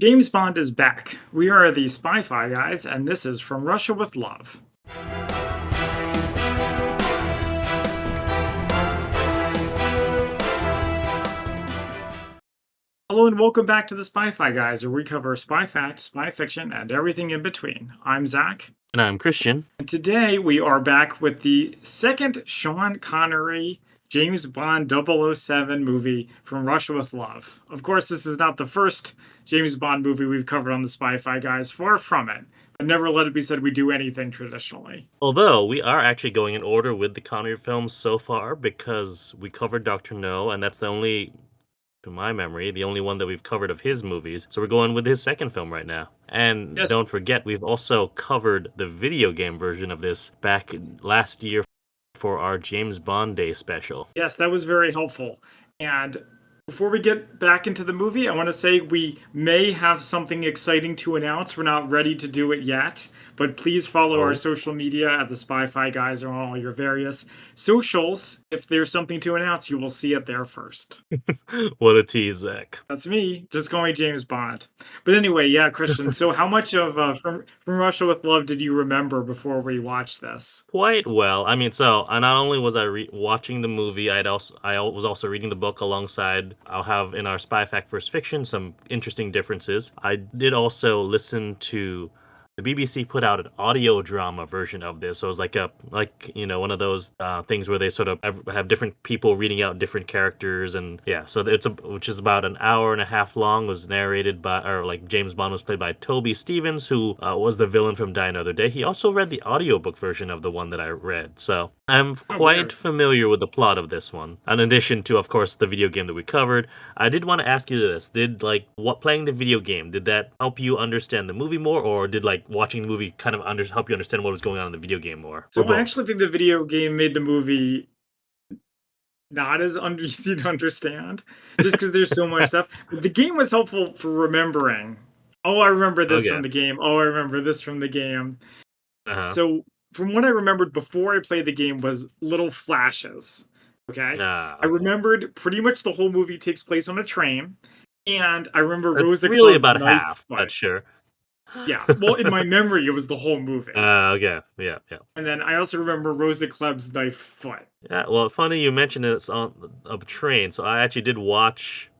James Bond is back. We are the Spy-Fi guys, and this is From Russia with Love. Hello and welcome back to the Spy-Fi guys, where we cover spy fact, spy fiction, and everything in between. I'm Zach. And I'm Christian. And today we are back with the second Sean Connery James Bond 007 movie, From Russia with Love. Of course, this is not the first James Bond movie we've covered on the Spy-Fi guys, far from it. But never let it be said we do anything traditionally. Although we are actually going in order with the Connery films so far because we covered Dr. No, and that's the only, to my memory, the only one that we've covered of his movies. So we're going with his second film right now. And Yes. Don't forget, we've also covered the video game version of this back last year for our James Bond Day special. Yes, that was very helpful. And before we get back into the movie, I want to say we may have something exciting to announce. We're not ready to do it yet, but please follow our social media at the Spy-Fi guys on all your various socials. If there's something to announce, you will see it there first. What a tease, Zach. That's me. Just call me James Bond. But anyway, yeah, Christian. So how much of From Russia with Love did you remember before we watched this? Quite well. I mean, so not only was I watching the movie, I was also reading the book alongside. I'll have in our Spy Fact First Fiction some interesting differences. I did also listen to the BBC put out an audio drama version of this, so it was like one of those things where they sort of have different people reading out different characters, and yeah, so which is about an hour and a half long. Was narrated by, or like James Bond was played by Toby Stephens, who was the villain from Die Another Day. He also read the audiobook version of the one that I read, so I'm quite familiar with the plot of this one. In addition to, of course, the video game that we covered, I did want to ask you this: did playing the video game, did that help you understand the movie more, or did watching the movie kind of help you understand what was going on in the video game more? So I actually think the video game made the movie not as easy to understand, just because there's so much stuff. But the game was helpful for remembering. Oh, I remember this from the game. Oh, I remember this from the game. So from what I remembered before I played the game was little flashes. Okay? I remembered pretty much the whole movie takes place on a train, and I remember Rosa really Club's about half, but sure. Yeah, well, in my memory, it was the whole movie. Okay, yeah. And then I also remember Rosa Kleb's knife foot. Yeah, well, funny you mentioned it's on a train, so I actually did watch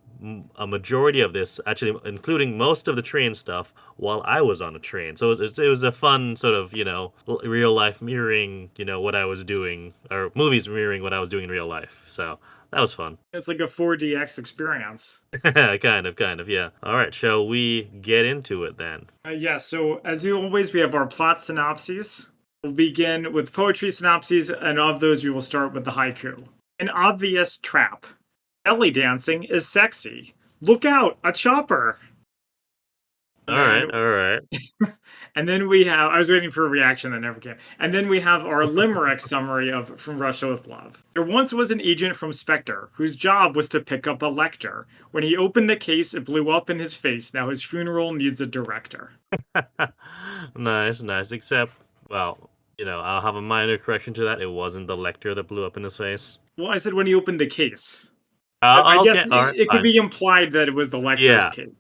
a majority of this, actually including most of the train stuff, while I was on a train. So it was a fun sort of, real life mirroring, what I was doing, or movies mirroring what I was doing in real life. So that was fun. It's like a 4DX experience. kind of, yeah. All right, shall we get into it then? Yes, so as always, we have our plot synopses. We'll begin with poetry synopses, and of those, we will start with the haiku. An obvious trap. Belly dancing is sexy. Look out, a chopper. All right. And then we have, I was waiting for a reaction that never came. And then we have our limerick summary of From Russia with Love. There once was an agent from Spectre whose job was to pick up a lecture. When he opened the case, it blew up in his face. Now his funeral needs a director. Nice. Except, well, I'll have a minor correction to that. It wasn't the lecture that blew up in his face. Well, I said when he opened the case. I guess it could be implied that it was the lectur's case.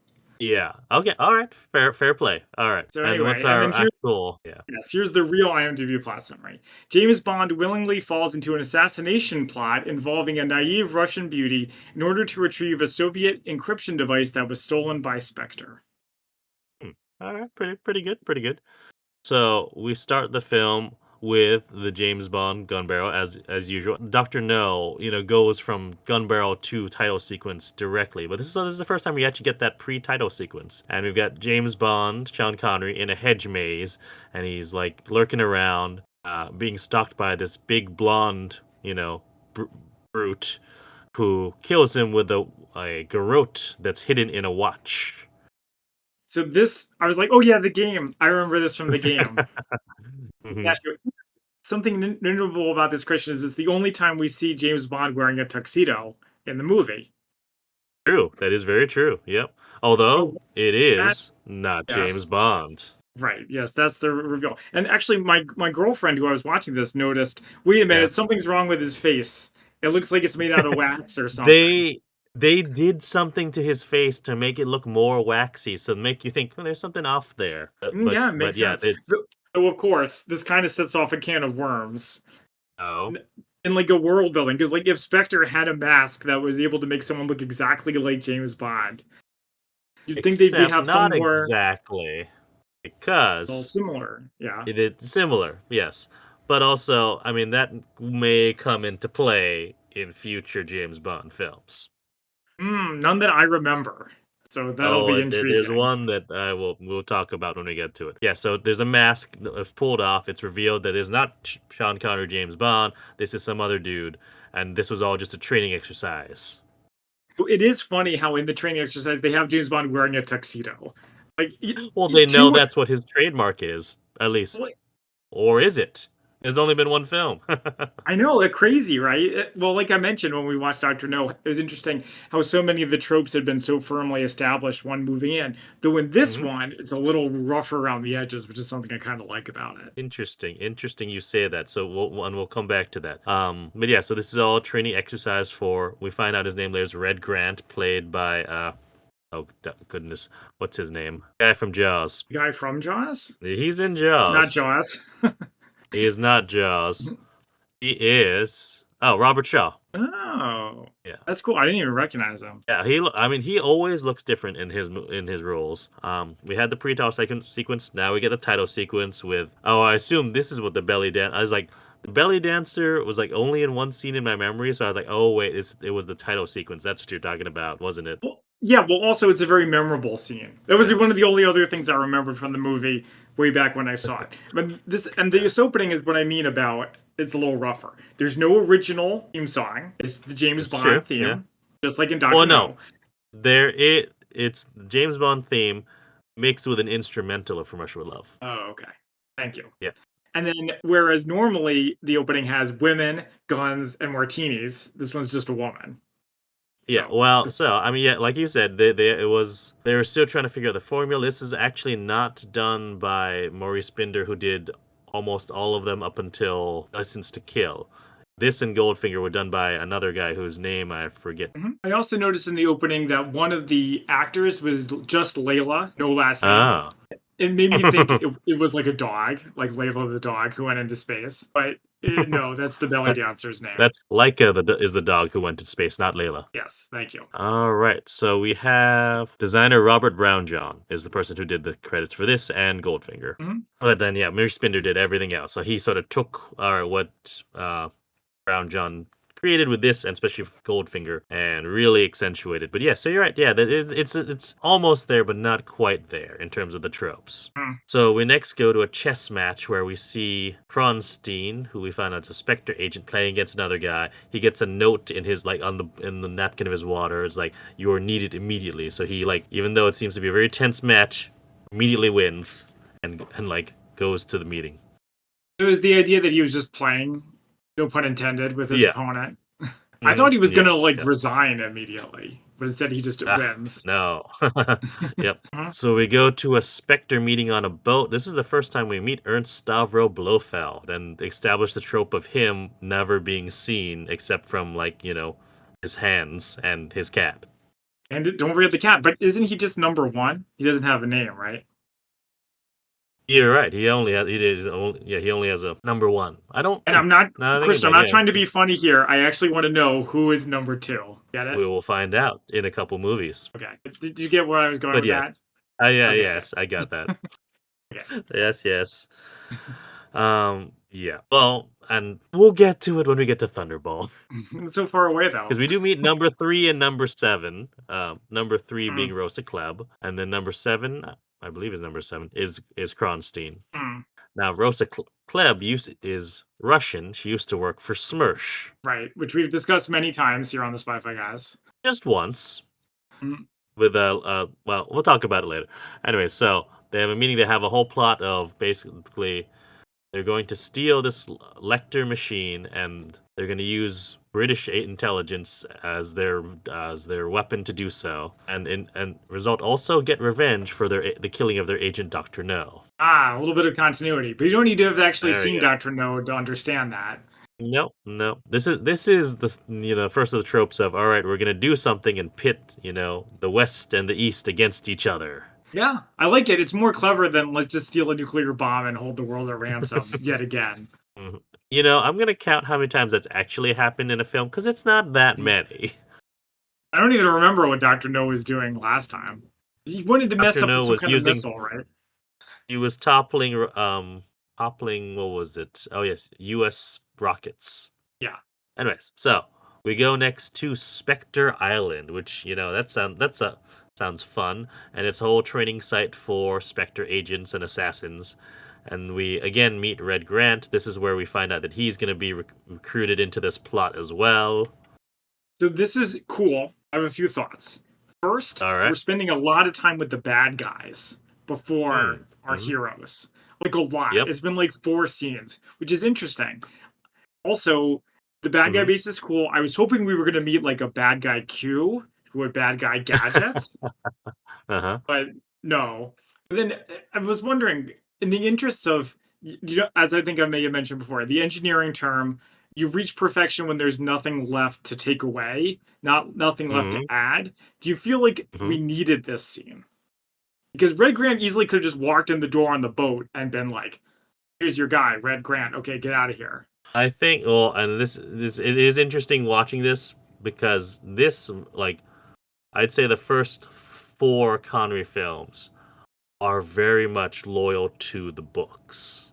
Yeah. Okay. All right. Fair play. All right. So anyway, here's the real IMDb plot summary. James Bond willingly falls into an assassination plot involving a naive Russian beauty in order to retrieve a Soviet encryption device that was stolen by Spectre. All right. Pretty good. So we start the film with the James Bond gun barrel as usual. Dr. No, goes from gun barrel to title sequence directly. But this is the first time we actually get that pre-title sequence. And we've got James Bond, Sean Connery, in a hedge maze, and he's lurking around, being stalked by this big blonde, brute who kills him with a garrote that's hidden in a watch. So this, I was like, oh yeah, the game. I remember this from the game. Mm-hmm. Something notable about this, Christian, is it's the only time we see James Bond wearing a tuxedo in the movie. True. That is very true. Yep. Although it is not James Bond. Right. Yes, that's the reveal. And actually, my girlfriend, who I was watching this, noticed, wait a minute, something's wrong with his face. It looks like it's made out of wax or something. They did something to his face to make it look more waxy, so make you think, "Oh, there's something off there." Yeah, it makes Yeah, sense. it's So, of course, this kind of sets off a can of worms oh, in, in like a world building because like if Spectre had a mask that was able to make someone look exactly like James Bond, you'd think they'd be except have not somewhere exactly, well because similar. Yeah. it is similar, yes. But also, I mean, that may come into play in future James Bond films. None that I remember. So that'll be Oh, there's intriguing. one that we'll talk about when we get to it. Yeah, so there's a mask that's pulled off. It's revealed that it's not Sean Connery, James Bond. This is some other dude, and this was all just a training exercise. It is funny how in the training exercise they have James Bond wearing a tuxedo. Like Well, they know two that's what his trademark is, at least, like, or is it? There's only been one film. I know, like crazy, right? Well, like I mentioned when we watched Doctor No, it was interesting how so many of the tropes had been so firmly established one movie in. Though in this Mhm. one, it's a little rougher around the edges, which is something I kind of like about it. Interesting. You say that. So we'll come back to that. But yeah, so this is all training exercise for. We find out his name later is Red Grant, played by oh goodness, what's his name? Guy from Jaws. The guy from Jaws, He's in not Jaws. Jaws. He is not Jaws. He is Robert Shaw. Oh, Yeah. that's cool. I didn't even recognize him. Yeah, I mean, he always looks different in his roles. We had the pre-title sequence. Now we get the title sequence with. Oh, I assume this is what the belly dance. I was like, the belly dancer was like only in one scene in my memory, so I was like, oh wait, it was the title sequence. That's what you're talking about, wasn't it? Well, yeah. Well, also it's a very memorable scene. That was Yeah. one of the only other things I remembered from the movie way back when I saw it. But this opening is what I mean about it's a little rougher. There's no original theme song. It's the James It's true. Bond Yeah. theme, just like in Well, Doctor no, No. it's the James Bond theme mixed with an instrumental of "From Russia with Love." Oh, okay. Thank you. Yeah. And then, whereas normally the opening has women, guns, and martinis, this one's just a woman. Yeah, So, well, so I mean, yeah, like you said, they were still trying to figure out the formula. This is actually not done by Maurice Binder, who did almost all of them up until License to Kill. This and Goldfinger were done by another guy whose name I forget. I also noticed in the opening that one of the actors was just Layla, no last name. Ah, It made me think it was like a dog, like Layla the dog who went into space. But no, that's the belly dancer's name. that's Laika is the dog who went to space, not Layla. Yes, thank you. All right, so we have designer Robert Brownjohn is the person who did the credits for this and Goldfinger. Mhm. But then, yeah, Maurice Binder did everything else. So he sort of took what Brown John created with this, and especially Goldfinger, and really accentuated. But yeah, so you're right. Yeah, it's almost there, but not quite there in terms of the tropes. Mm. So we next go to a chess match where we see Kronstein, who we find out is a Spectre agent, playing against another guy. He gets a note in his like on the in the napkin of his water. It's like you are needed immediately. So he like even though it seems to be a very tense match, immediately wins and like goes to the meeting. So it was the idea that he was just playing, no pun intended, with his Yeah. opponent. I thought he was Yeah. gonna like Yeah. resign immediately, but instead he just Ah, wins. no. Yep. Mhm. So we go to a Spectre meeting on a boat. This is the first time we meet Ernst Stavro Blofeld and establish the trope of him never being seen except from, like, his hands and his cat. And don't forget the cat. But isn't he just number one? He doesn't have a name, right? You're right. He only has a number one. I don't. And I'm not, Now I think Christian. about I'm it, not trying to be funny here. I actually want to know who is number two. Get it? we will find out in a couple movies. Okay. Did you get where I was going But with that? yes. Yeah, Okay, good. yes, I got that. Okay. Yes. Yeah. Well, and we'll get to it when we get to Thunderball. So far away though. Because we do meet number 3 and number 7. Number 3 being Mm, Rosa Klebb, and then number 7, I believe is number 7, is Kronstein. mm, Now Rosa Klebb is Russian. She used to work for Smersh right. Which we've discussed many times here on the Spy-Fi guys. just once. Mm, With well, we'll talk about it later. Anyway, so they have a meeting. They have a whole plot of basically they're going to steal this Lecter machine, and they're going to use British intelligence as their weapon to do so, and result also get revenge for the killing of their agent Doctor No. a little bit of continuity, but you don't need to have actually There we seen go. Doctor No to understand that. No, no. This is the first of the tropes of all right, we're gonna do something and pit the West and the East against each other. Yeah, I like it. It's more clever than let's just steal a nuclear bomb and hold the world at ransom yet again. Mhm. I'm gonna count how many times that's actually happened in a film because it's not that Mm. many. I don't even remember what Dr. No was doing last time. He wanted to mess Doctor up No some was kind of using missile, right? he was toppling what was it? Oh yes, U.S. rockets. Yeah. Anyways, so we go next to Spectre Island, which sounds fun, and it's a whole training site for Spectre agents and assassins. And we again meet Red Grant. This is where we find out that he's going to be recruited into this plot as well. So this is cool. I have a few thoughts. First, All we're right. spending a lot of time with the bad guys before our Mm-hmm. heroes. Like a lot. Yep. It's been like 4 scenes, which is interesting. Also, the bad guy Mm-hmm. base is cool. I was hoping we were going to meet like a bad guy Q who had bad guy gadgets, Uh-huh. but no. But then I was wondering, in the interests of, as I think I may have mentioned before, the engineering term, you've reached perfection when there's nothing left to take away, nothing left to Mm-hmm. add. Do you feel like Mm-hmm. we needed this scene? Because Red Grant easily could have just walked in the door on the boat and been like, "Here's your guy, Red Grant. Okay, get out of here." I think well, and this it is interesting watching this because this like I'd say the first four Connery films are very much loyal to the books.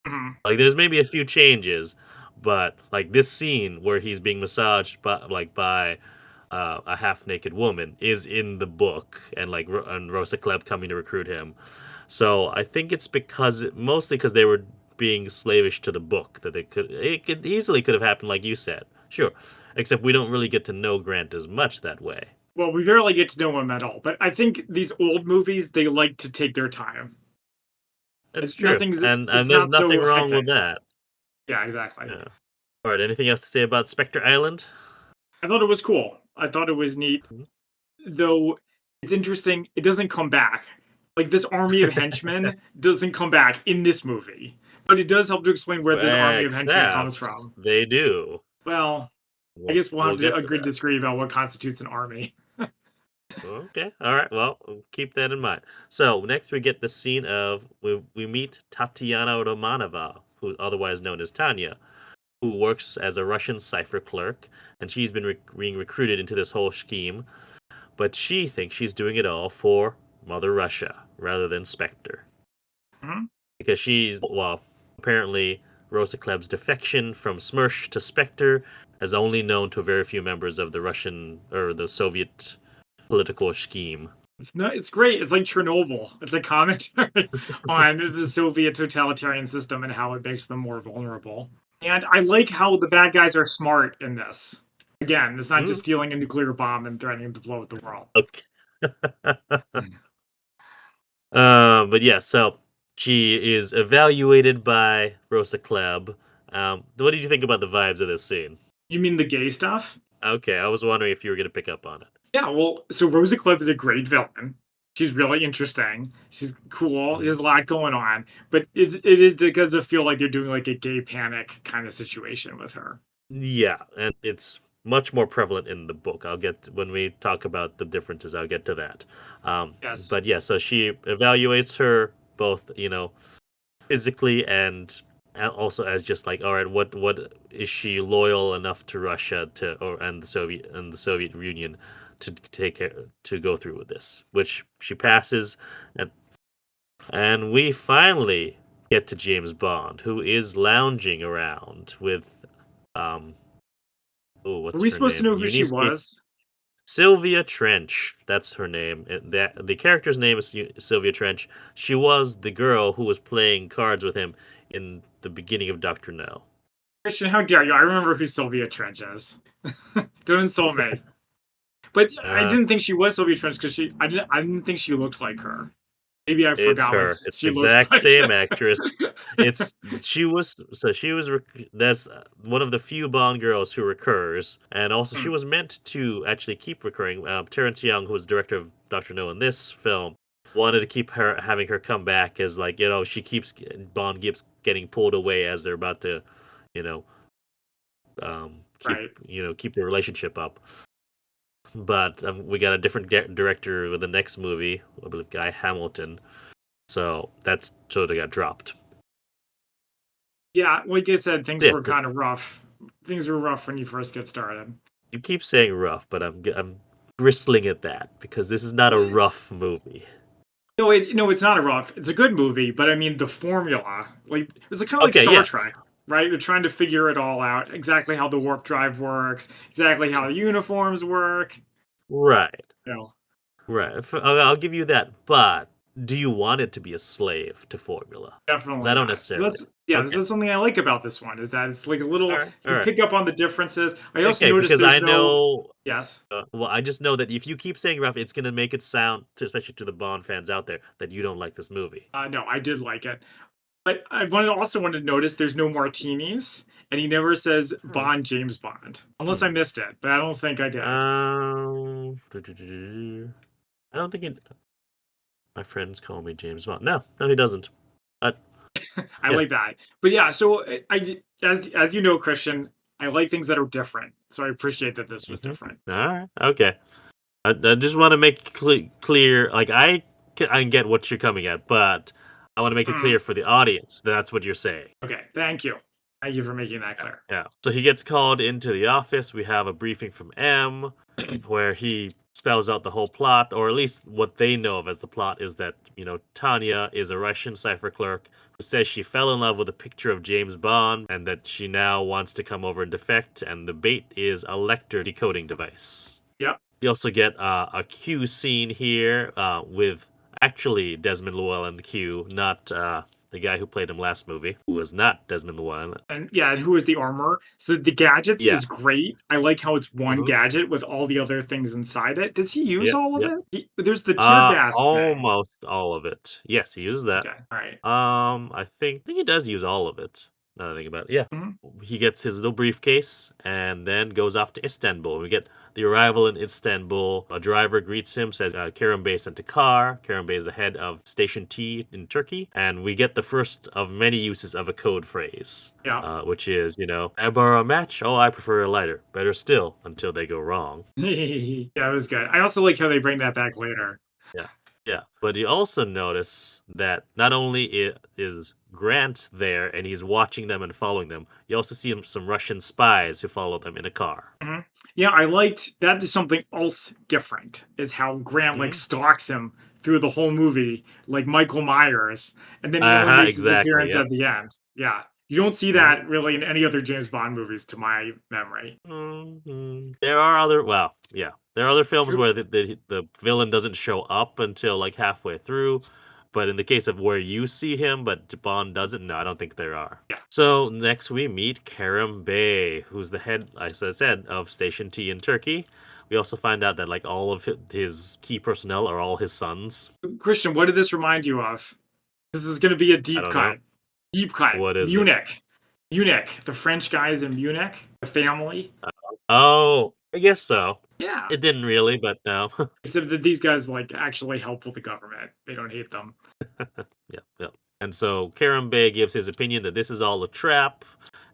Mhm. Like there's maybe a few changes, but like this scene where he's being massaged by a half naked woman is in the book, and and Rosa Klebb coming to recruit him. So I think it's mostly because they were being slavish to the book that it could easily could have happened like you said. Sure. Except we don't really get to know Grant as much that way. Well, we barely get to know him at all, but I think these old movies, they like to take their time. That's true. Nothing's And it's there's not nothing so wrong with hectic. that. Yeah, exactly. Yeah. All right, anything else to say about Spectre Island? I thought it was cool. I thought it was neat, Mhm. though it's interesting, it doesn't come back. Like, this army of henchmen doesn't come back in this movie, but it does help to explain where this army of henchmen comes Except from. they do. Well, I We'll guess we'll we'll have to get to agree to that. disagree about what constitutes an army. Okay. All right. Well, we'll keep that in mind. So next we get the scene of we meet Tatiana Romanova, who otherwise known as Tanya, who works as a Russian cipher clerk, and she's been being recruited into this whole scheme. But she thinks she's doing it all for Mother Russia rather than Spectre, Mhm. because apparently Rosa Klebb's defection from Smersh to Spectre is only known to a very few members of the Russian or the Soviet political scheme. It's great. It's like Chernobyl. It's a commentary on the Soviet totalitarian system and how it makes them more vulnerable. And I like how the bad guys are smart in this. Again, it's not just Mm, stealing a nuclear bomb and threatening to blow up the world. okay. But yeah, so she is evaluated by Rosa Klebb. What did you think about the vibes of this scene? You mean the gay stuff? Okay, I was wondering if you were going to pick up on it. Yeah, well, so Rosa Klebb is a great villain. She's really interesting. She's cool. Mhm. There's a lot going on, but it is because I feel like they're doing like a gay panic kind of situation with her. Yeah, and it's much more prevalent in the book. When we talk about the differences, I'll get to that. Yes. But yeah, so she evaluates her both, physically and also as just like, all right, what is she loyal enough to Russia and the Soviet Union to to go through with this, which she passes, and we finally get to James Bond, who is lounging around with um oh, Are what's we her supposed to name? know who she Eunice was? Sylvia Trench. That's her name. The character's name is Sylvia Trench. She was the girl who was playing cards with him in the beginning of Doctor No. Christian, how dare you? I remember who Sylvia Trench is. Don't insult me. But I Uh, didn't think she was Sylvia Trench because I didn't think she looked like her. Maybe I it's forgot what her. It's she the looks exact like. same actress. It's she was so she was that's one of the few Bond girls who recurs, and also she Hmm. was meant to actually keep recurring. Terrence Young, who was director of Doctor No in this film, wanted to keep her having her come back as Bond keeps getting pulled away as they're about to, you know, keep Right. keep the relationship up. But we got a different director with the next movie, I believe Guy Hamilton. So that's sort of got dropped. Yeah, like I said, things Yes, were kind of rough. Things were rough when you first get started. you keep saying rough, but I'm bristling at that because this is not a rough movie. No, no, it's not a rough. It's a good movie, but I mean the formula, like it's kind of like Okay, Star yeah, Trek, right? You're trying to figure it all out, exactly how the warp drive works, exactly how the uniforms work. right, You know, right. I'll give you that, but do you want it to be a slave to formula? 'Cause I definitely don't not. necessarily. That's yeah. This Okay, is something I like about this one is that it's like a all little. right, You all can right. pick up on the differences. I also Okay, noticed because there's I no. know. Yes. Well, I just know that if you keep saying rough, it's gonna make it sound, especially to the Bond fans out there, that you don't like this movie. No, I did like it. But I wanted to notice there's no martinis, and he never says Hmm. Bond, James Bond, unless I Hmm. missed it. But I don't think I did. I don't think it. My friends call me James Bond. No, no, he doesn't. But I yeah. like that. But yeah, so as you know, Christian, I like things that are different. So I appreciate that this was Hmm. different. All right. Okay. I just want to make clear. Like I get what you're coming at, but I want to make it Mm, clear for the audience. That's what you're saying. okay, thank you. Thank you for making that Yeah. clear. Yeah. So he gets called into the office. We have a briefing from M, where he spells out the whole plot, or at least what they know of as the plot is that, Tanya is a Russian cipher clerk who says she fell in love with a picture of James Bond and that she now wants to come over and defect, and the bait is a Lecter decoding device. Yep. You also get a Q scene here with actually Desmond Llewellyn Q, not the guy who played him last movie, who was not Desmond Llewellyn. And yeah, and who is the armor? So the gadgets Yeah. is great. I like how it's one Hmm. gadget with all the other things inside it. Does he use Yep. all of Yep. it? There's the tear gas thing. Almost all of it. Yes, he uses that. Okay, all right. I think he does use all of it. Now that I think about it, yeah. Mhm. He gets his little briefcase and then goes off to Istanbul. We get the arrival in Istanbul. A driver greets him, says Kerem Bey sent a car. Kerem Bey is the head of Station T in Turkey, and we get the first of many uses of a code phrase, Yeah. which is, I borrow a match. Oh, I prefer a lighter. Better still, until they go wrong. Yeah, it was good. I also like how they bring that back later. Yeah, yeah. But you also notice that not only is Grant there and he's watching them and following them, you also see some Russian spies who follow them in a car. Mhm. Yeah, I liked that is something else different, is how Grant, like, Hmm. stalks him through the whole movie, like Michael Myers, and then he Uh only huh. makes his Exactly. appearance Yep. at the end. Yeah. You don't see Hmm. that really in any other James Bond movies to my memory. There are other. Well, yeah. There are other films True. where the villain doesn't show up until like halfway through. But in the case of where you see him, but Bond doesn't, no, I don't think there are. Yeah. So next we meet Kerem Bey, who's the head, as I said, of Station T in Turkey. We also find out that like all of his key personnel are all his sons. Christian, what did this remind you of? This is gonna be a I deep don't know. cut. Deep cut. What is it? Munich. Munich. The French guys in Munich, the family. Oh, I guess so. Yeah. It didn't really, but no. Except that these guys, like, actually help with the government. They don't hate them. Yeah, yeah. And so Kerem Bey gives his opinion that this is all a trap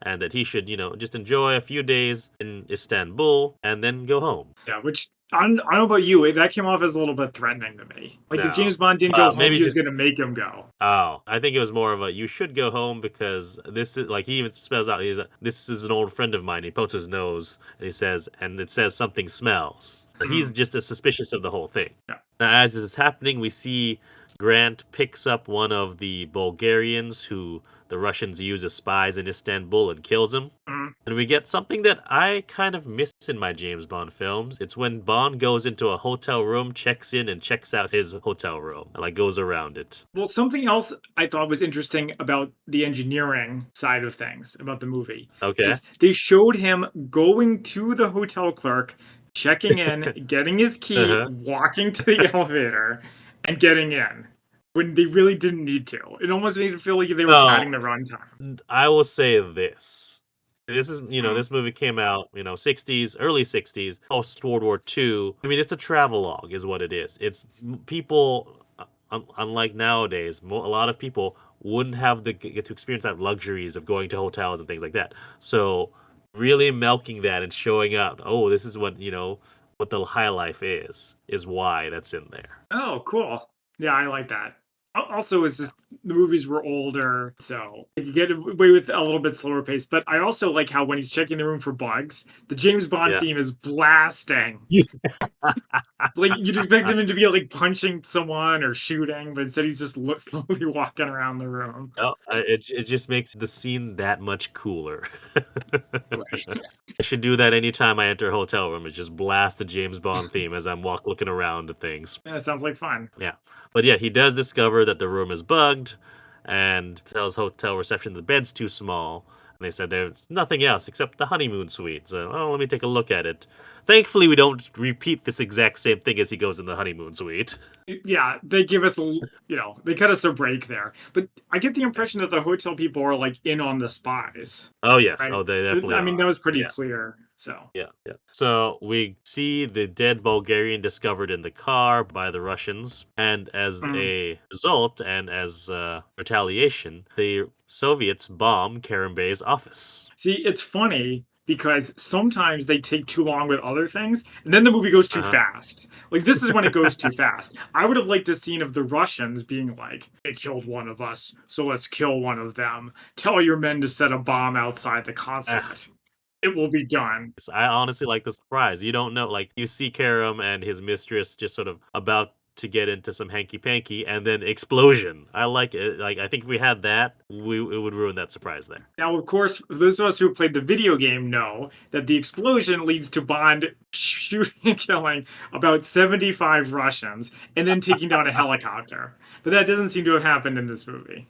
and that he should, just enjoy a few days in Istanbul and then go home. Yeah, which I don't know about you, that came off as a little bit threatening to me. Like if No. James Bond didn't go Well, home, maybe he was just gonna make him go. oh, I think it was more of a you should go home because this is like he even spells out this is an old friend of mine. He pokes his nose and he says and it says something smells. So he's Mm, just as suspicious of the whole thing. yeah. Now, as this is happening, we see Grant picks up one of the Bulgarians who the Russians use as spies in Istanbul and kills him. Mm. And we get something that I kind of miss in my James Bond films. It's when Bond goes into a hotel room, checks in, and checks out his hotel room, and like goes around it. Well, something else I thought was interesting about the engineering side of things about the movie Okay. is they showed him going to the hotel clerk, checking in, getting his key, Uh-huh. walking to the elevator, and getting in when they really didn't need to. It almost made it feel like they were padding So the runtime. I will say this. This is, Mm, this movie came out, 60s, early 60s, post World War II. I mean, it's a travelogue, is what it is. It's people, unlike nowadays, a lot of people wouldn't have get to experience that luxuries of going to hotels and things like that. So really milking that and showing out. Oh, this is what what the high life is why that's in there. Oh, cool. Yeah, I like that. Also, it's just the movies were older, so you could get away with a little bit slower pace. But I also like how when he's checking the room for bugs, the James Bond Yeah. theme is blasting. Like you'd expect him to be like punching someone or shooting, but instead he's just slowly walking around the room. No, it just makes the scene that much cooler. Right. I should do that anytime I enter a hotel room, is just blast the James Bond theme as I'm looking around at things. Yeah, sounds like fun. Yeah. But yeah, he does discover that the room is bugged and tells hotel reception the bed's too small. And they said there's nothing else except the honeymoon suite. So, oh, let me take a look at it. Thankfully, we don't repeat this exact same thing as he goes in the honeymoon suite. Yeah, they give us they cut us a break there. But I get the impression that the hotel people are like in on the spies, Oh, yes. right? Oh, they definitely I mean, that are. was pretty Yeah. clear. So, Yeah, yeah. So we see the dead Bulgarian discovered in the car by the Russians, and as mm. a result, and as retaliation, the Soviets bomb Karen Bay's office. See, it's funny because sometimes they take too long with other things, and then the movie goes too Uh-huh. fast. Like this is when it goes too fast. I would have liked a scene of the Russians being like, "They killed one of us, so let's kill one of them. Tell your men to set a bomb outside the consulate. It will be done." I honestly like the surprise. You don't know, like you see Karam and his mistress just sort of about to get into some hanky panky, and then explosion. I like it. Like I think if we had that, it would ruin that surprise there. Now, of course, those of us who played the video game know that the explosion leads to Bond shooting and killing about 75 Russians and then taking down a helicopter. But that doesn't seem to have happened in this movie.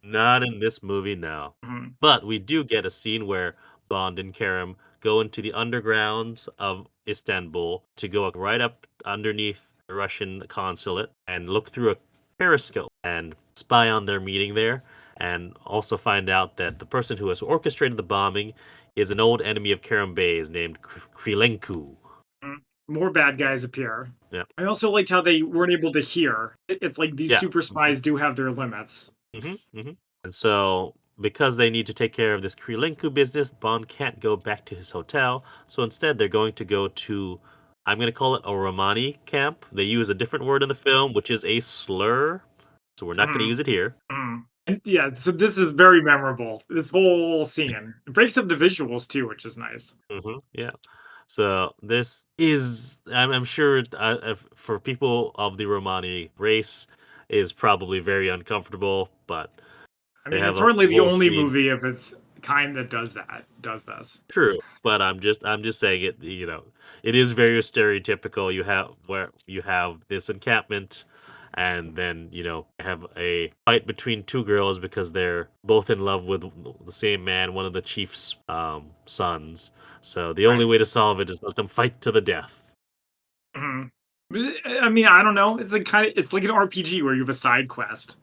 Not in this movie, no. Mhm. But we do get a scene where Bond and Karam go into the undergrounds of Istanbul to go right up underneath the Russian consulate and look through a periscope and spy on their meeting there, and also find out that the person who has orchestrated the bombing is an old enemy of Karam Bey's named Krylenko. Mm. More bad guys appear. Yeah. I also liked how they weren't able to hear. It's like these Yeah. super spies do have their limits. And so, because they need to take care of this Krylenko business, Bond can't go back to his hotel. So instead, they're going to go to, I'm going to call it a Romani camp. They use a different word in the film, which is a slur. So we're not going to Mm, use it here. mm. And yeah, so this is very memorable. This whole scene. It breaks up the visuals too, which is nice. Yeah. So this is, I'm sure, for people of the Romani race, is probably very uncomfortable, but I they mean, have it's a hardly the whole only scene. movie of its kind that does this. True, but I'm just saying it, it is very stereotypical. You have this encampment, and then, have a fight between two girls because they're both in love with the same man, one of the chief's sons. So the only Right. way to solve it is let them fight to the death. Mhm. I mean, I don't know. It's like an RPG where you have a side quest.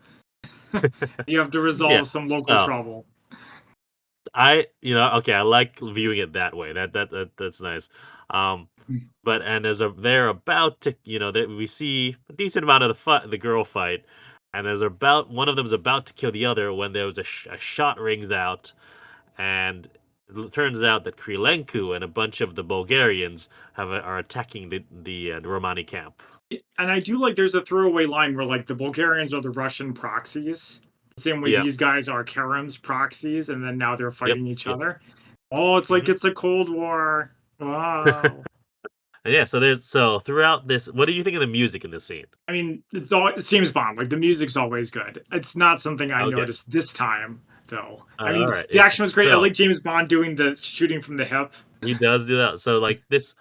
You have to Yeah. resolve some local So trouble. okay, I like viewing it that way. That's nice. Um, Mm. but and they're about to, that we see a decent amount of the girl fight, and as they're about one of them is about to kill the other when there was a shot rings out, and it turns out that Krylenko and a bunch of the Bulgarians are attacking the Romani camp. And I do like there's a throwaway line where like the Bulgarians are the Russian proxies, the same way Yeah. these guys are Karam's proxies, and then now they're Yep. fighting each Yep. other. Oh, it's like hmm it's a Cold War. Wow. And yeah, so throughout this, what do you think of the music in this scene? I mean, it's James Bond. Like the music's always good. It's not something I Okay. noticed this time though. I All mean, right. the action was great. I So like James Bond doing the shooting from the hip. he does do that. So like this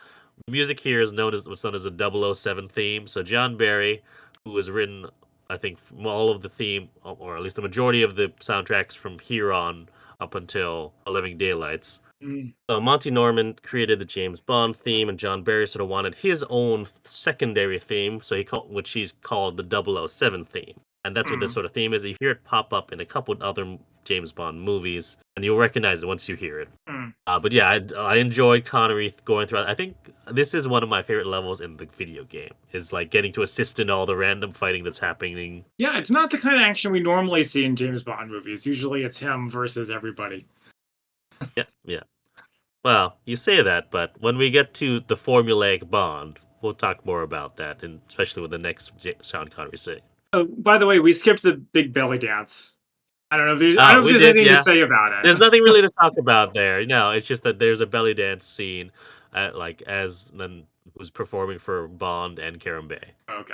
music here is known as what's known as a 007 theme. So John Barry, who has written, I think, all of the theme, or at least the majority of the soundtracks from here on up until A Living Daylights. Mm, So Monty Norman created the James Bond theme, and John Barry sort of wanted his own secondary theme, so which he's called the 007 theme. And that's what this mm. sort of theme is. You hear it pop up in a couple of other James Bond movies, and you'll recognize it once you hear it. Mm. But yeah, I enjoyed Connery going through it. I think this is one of my favorite levels in the video game, is like getting to assist in all the random fighting that's happening. Yeah, it's not the kind of action we normally see in James Bond movies. Usually it's him versus everybody. Yeah, yeah. Well, you say that, but when we get to the formulaic Bond, we'll talk more about that, and especially with the next Sean Connery scene. Oh, by the way, we skipped the big belly dance. I don't Oh, know if we there's did, anything to yeah. say about There's it. nothing really to talk about there. No, it's just that there's a belly dance scene, like as then who's performing for Bond and Karen Bay. Okay.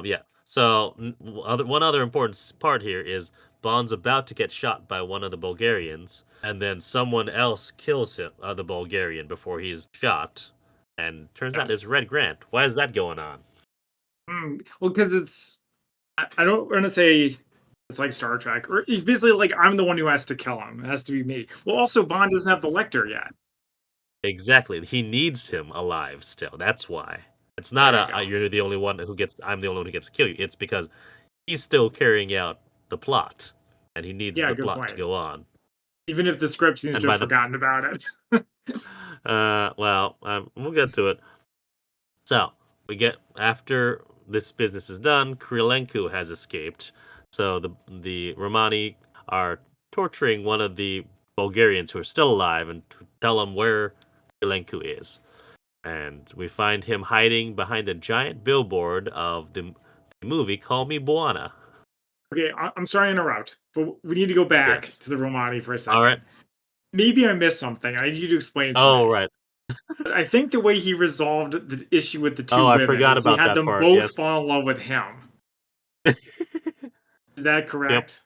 Yeah. So one other important part here is Bond's about to get shot by one of the Bulgarians, and then someone else kills him, the Bulgarian, before he's shot, and turns out it's Yes. Red Grant. Why is that going on? Well, because I don't want to say it's like Star Trek, or he's basically like, I'm the one who has to kill him. It has to be me. Well, also Bond doesn't have the Lecter yet. Exactly. He needs him alive still. That's why. It's not There you go. you're the only one who gets. I'm the only one who gets to kill you. It's because he's still carrying out the plot, and he needs Yeah, the good plot to point. go on. Even if the script seems And to have by the forgotten about it. we'll get to it. So we get after this business is done, Krylenko has escaped. So the Romani are torturing one of the Bulgarians who are still alive and to tell him where Krylenko is. And we find him hiding behind a giant billboard of the movie Call Me Buona. Okay, I'm sorry to interrupt, but we need to go back Yes. to the Romani for a All right. second. Maybe I missed something. I need you to explain it to Oh, me. right. But I think the way he resolved the issue with the two Oh, I women forgot is he about had that them part. both Yes. fall in love with him. Is that Yep. correct?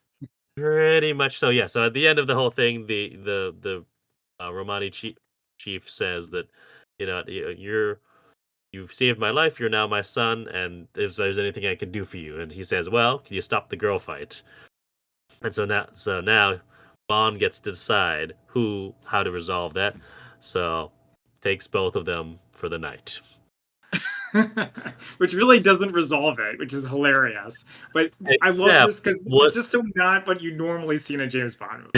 Pretty much so. Yeah. So at the end of the whole thing, the Romani chief says that you've saved my life. You're now my son, and if there's anything I can do for you, and he says, well, can you stop the girl fight? And so now Bond gets to decide how to resolve that. So takes both of them for the night. Which really doesn't resolve it, which is hilarious. But I love Except this because it's what just so not what you normally see in a James Bond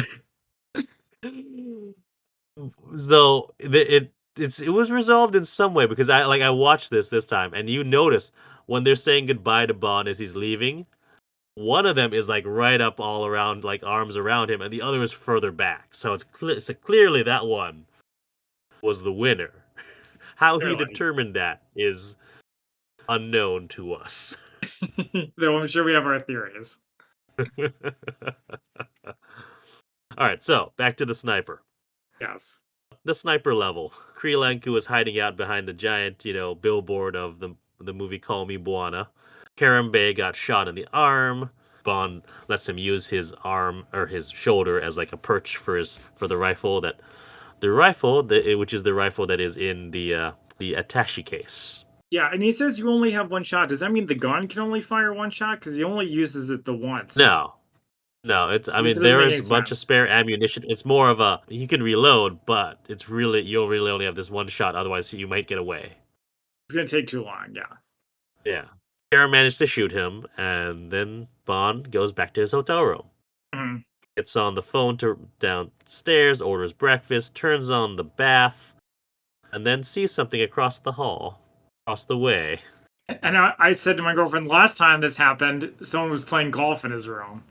movie. so it was resolved in some way because I watched this time and you notice when they're saying goodbye to Bond as he's leaving, one of them is like right up all around like arms around him and the other is further back. So so clearly that one was the winner. How he Clearly. determined that is unknown to us. Though I'm sure we have our theories. All right, so back to the sniper. Yes. The sniper level. Krylenko is hiding out behind a giant, billboard of the movie Call Me Buona. Karambay got shot in the arm. Bond lets him use his arm or his shoulder as like a perch for the rifle which is the rifle that is in the attaché case. Yeah, and he says you only have one shot. Does that mean the gun can only fire one shot? Because he only uses it the once. No, no, I This mean doesn't there make is any a bunch of sense. spare ammunition. It's more of a you can reload, but you'll really only have this one shot. Otherwise, you might get away. It's gonna take too long, yeah. Yeah. Kara managed to shoot him, and then Bond goes back to his hotel room. Mhm. Gets on the phone to downstairs, orders breakfast, turns on the bath, and then sees something across the hall, across the way. And I said to my girlfriend last time this happened, someone was playing golf in his room.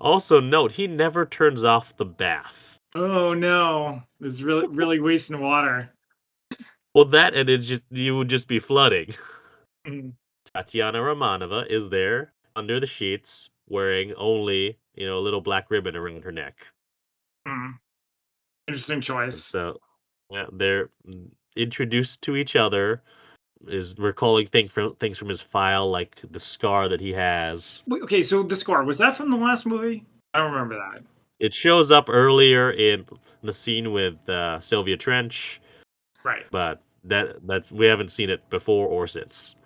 Also, note he never turns off the bath. Oh no, it's really wasting water. Well, that and you would just be flooding. Mhm. Tatiana Romanova is there under the sheets, wearing only a little black ribbon around her neck. Mhm. Interesting And choice. so, yeah, they're introduced to each other. Is recalling things from his file, like the scar that he has. Wait, okay, so the score was that from the last movie? I don't remember that. It shows up earlier in the scene with Sylvia Trench, Right. but that's we haven't seen it before or since.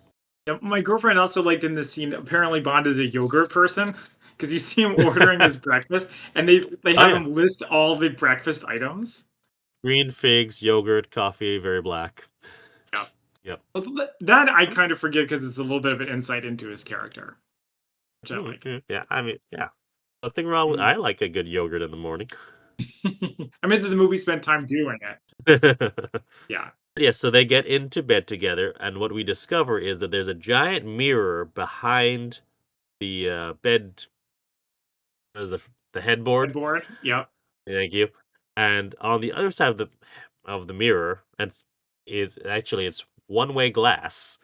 Yeah, my girlfriend also liked in this scene. Apparently, Bond is a yogurt person because you see him ordering his breakfast, and they Oh have yeah, him list all the breakfast items. green figs, yogurt, coffee, very black. Yeah, Yep. that I kind of forget because it's a little bit of an insight into his character, which I like. Yeah, I mean, yeah, nothing wrong with. Mhm. I like a good yogurt in the morning. I mean that the movie spent time doing it. Yeah. Yeah, so they get into bed together, and what we discover is that there's a giant mirror behind the bed as the headboard, Headboard. Yep. Thank you. And on the other side of the mirror, is actually it's one-way glass,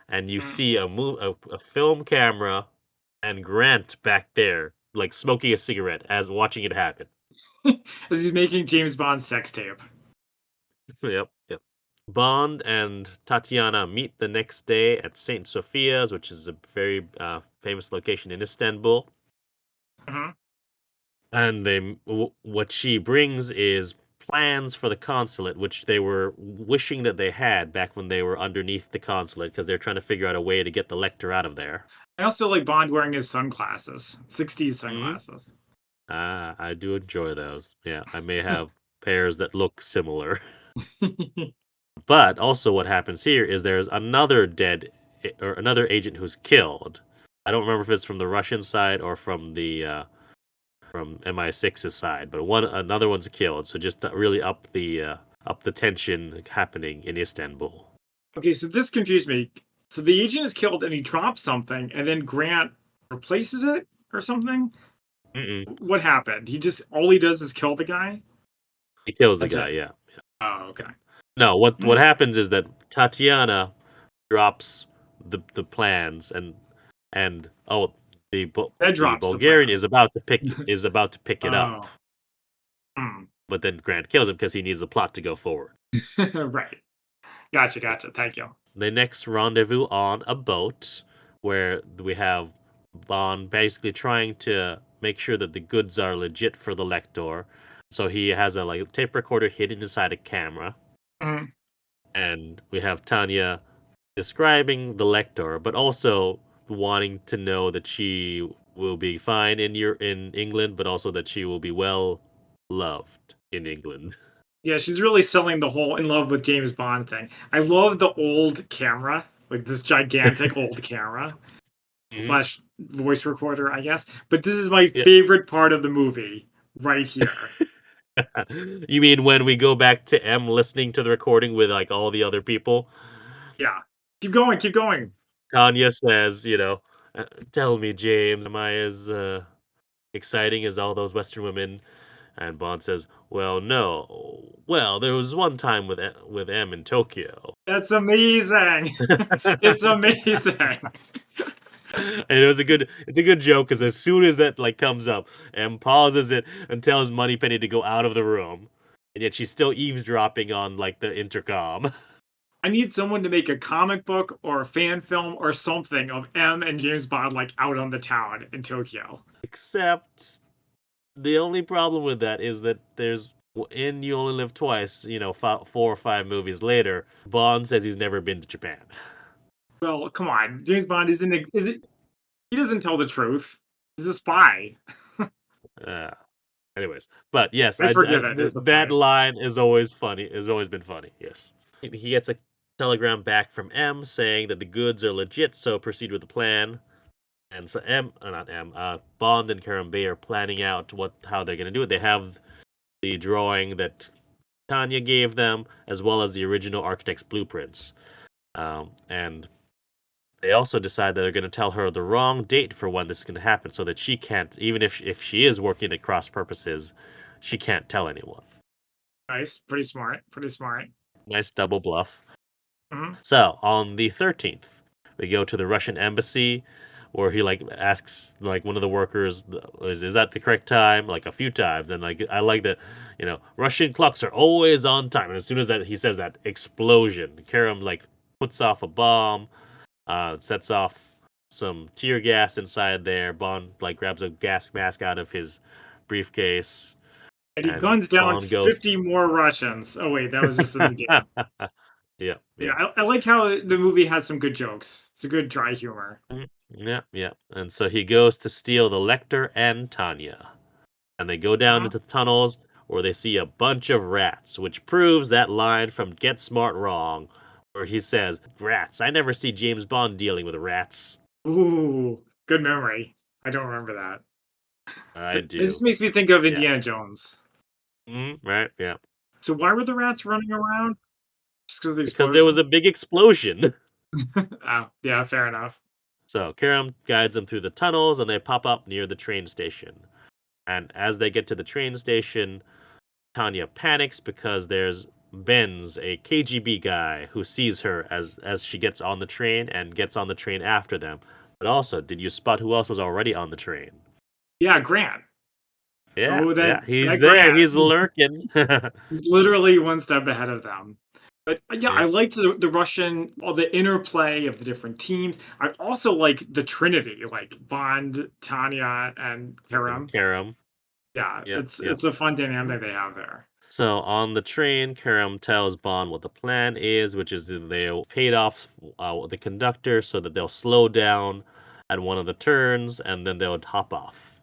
and you Mm. see a film camera and Grant back there, like smoking a cigarette as watching it happen. As he's making James Bond's sex tape. Yep, yep. Bond and Tatiana meet the next day at Saint Sophia's, which is a very famous location in Istanbul. Mhm. And what she brings is plans for the consulate, which they were wishing that they had back when they were underneath the consulate, because they're trying to figure out a way to get the Lecter out of there. I also like Bond wearing his sunglasses, 60s Hmm. sunglasses. Ah, I do enjoy those. Yeah, I may have pairs that look similar. But also, what happens here is there's another or another agent who's killed. I don't remember if it's from the Russian side or from the from MI6's side, but another one's killed. So just to really up the tension happening in Istanbul. Okay, so this confused me. So the agent is killed and he drops something, and then Grant replaces it or something? Mm-mm. What happened? He just all he does is kill the guy? He kills the That's guy. it. Yeah. Oh, okay. No. What Mm. happens is that Tatiana drops the plans and oh That the drops the Bulgarian plans. is about to pick it up, Oh. Hmm. but then Grant kills him because he needs the plot to go forward. Right. Gotcha, gotcha. Thank you. They next rendezvous on a boat where we have Bond basically trying to make sure that the goods are legit for the Lector. So he has a like tape recorder hidden inside a camera, Mhm. and we have Tanya describing the Lector, but also wanting to know that she will be fine in England, but also that she will be well loved in England. Yeah, she's really selling the whole in love with James Bond thing. I love the old camera, like this gigantic old camera Mhm. slash voice recorder, I guess. But this is my Yeah. favorite part of the movie right here. You mean when we go back to M listening to the recording with like all the other people? Yeah. Keep going, keep going. Tanya says, "Tell me, James, am I as exciting as all those Western women?" And Bond says, "Well, no. Well, there was one time with M in Tokyo." That's amazing. It's amazing. And it's a good joke because as soon as that like comes up, M pauses it and tells Moneypenny to go out of the room, and yet she's still eavesdropping on like the intercom. I need someone to make a comic book or a fan film or something of M and James Bond like out on the town in Tokyo. Except the only problem with that is that in You Only Live Twice, 4 or 5 movies later, Bond says he's never been to Japan. Well, come on. James Bond isn't is it he doesn't tell the truth. He's a spy. Uh, anyways, but yes, I forgive it is the that point. line is always funny. Has always been funny. Yes, he gets a telegram back from M saying that the goods are legit, so proceed with the plan. And so not M, Bond and Karambe are planning out how they're gonna do it. They have the drawing that Tanya gave them, as well as the original architect's blueprints. And they also decide that they're going to tell her the wrong date for when this is going to happen, so that she can't, even if she is working at cross purposes, she can't tell anyone. Nice. Pretty smart. Pretty smart. Nice double bluff. Mhm. So on the 13th, we go to the Russian embassy, where he like asks like one of the workers, is that the correct time? Like a few times, and like I like that, Russian clocks are always on time. And as soon as that he says that, explosion, Karam like puts off a bomb, sets off some tear gas inside there. Bond like grabs a gas mask out of his briefcase, And he and guns down Bond goes. 50 more Russians. Oh wait, that was just in the game. Yeah, Yeah, yeah. I like how the movie has some good jokes. It's a good dry humor. Mhm. Yeah, yeah. And so he goes to steal the Lecter and Tanya. And they go down Uh-huh. into the tunnels where they see a bunch of rats, which proves that line from Get Smart Wrong, where he says, "Rats. I never see James Bond dealing with rats." Ooh, good memory. I don't remember that. I It just do. makes me think of Yeah. Indiana Jones. Right, yeah. So why were the rats running around? Just because of the Because there was explosion? a big explosion. Oh, yeah, fair enough. So Karam guides them through the tunnels and they pop up near the train station. And as they get to the train station, Tanya panics because there's Benz, a KGB guy, who sees her as she gets on the train and gets on the train after them. But also, did you spot who else was already on the train? Yeah, Grant. Yeah, Oh, yeah, that he's there. Grant. He's lurking. He's literally one step ahead of them. But yeah, I Yeah, liked the Russian, all the interplay of the different teams. I also like the Trinity, like Bond, Tanya, and and Karam. Karam. Yeah, Yep, yep. it's a fun dynamic they have there. So on the train, Karam tells Bond what the plan is, which is that they'll paid off the conductor so that they'll slow down at one of the turns, and then they'll hop off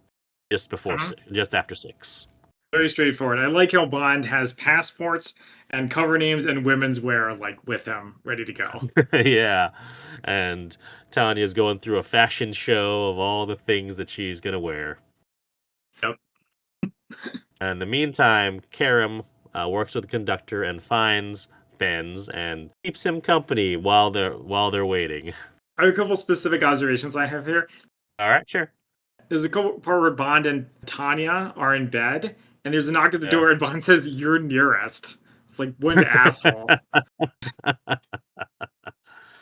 Mhm. just after 6. Very straightforward. I like how Bond has passports and cover names and women's wear like with him, ready to go. Yeah, and Tanya's going through a fashion show of all the things that she's gonna wear. Yep. And in the meantime, Karam works with the conductor and finds Benz and keeps him company while they're waiting. I have a couple specific observations I have here. All right, sure. There's a couple part where Bond and Tanya are in bed, and there's a knock at the Yeah. door, and Bond says, "You're nearest." It's like, what an asshole.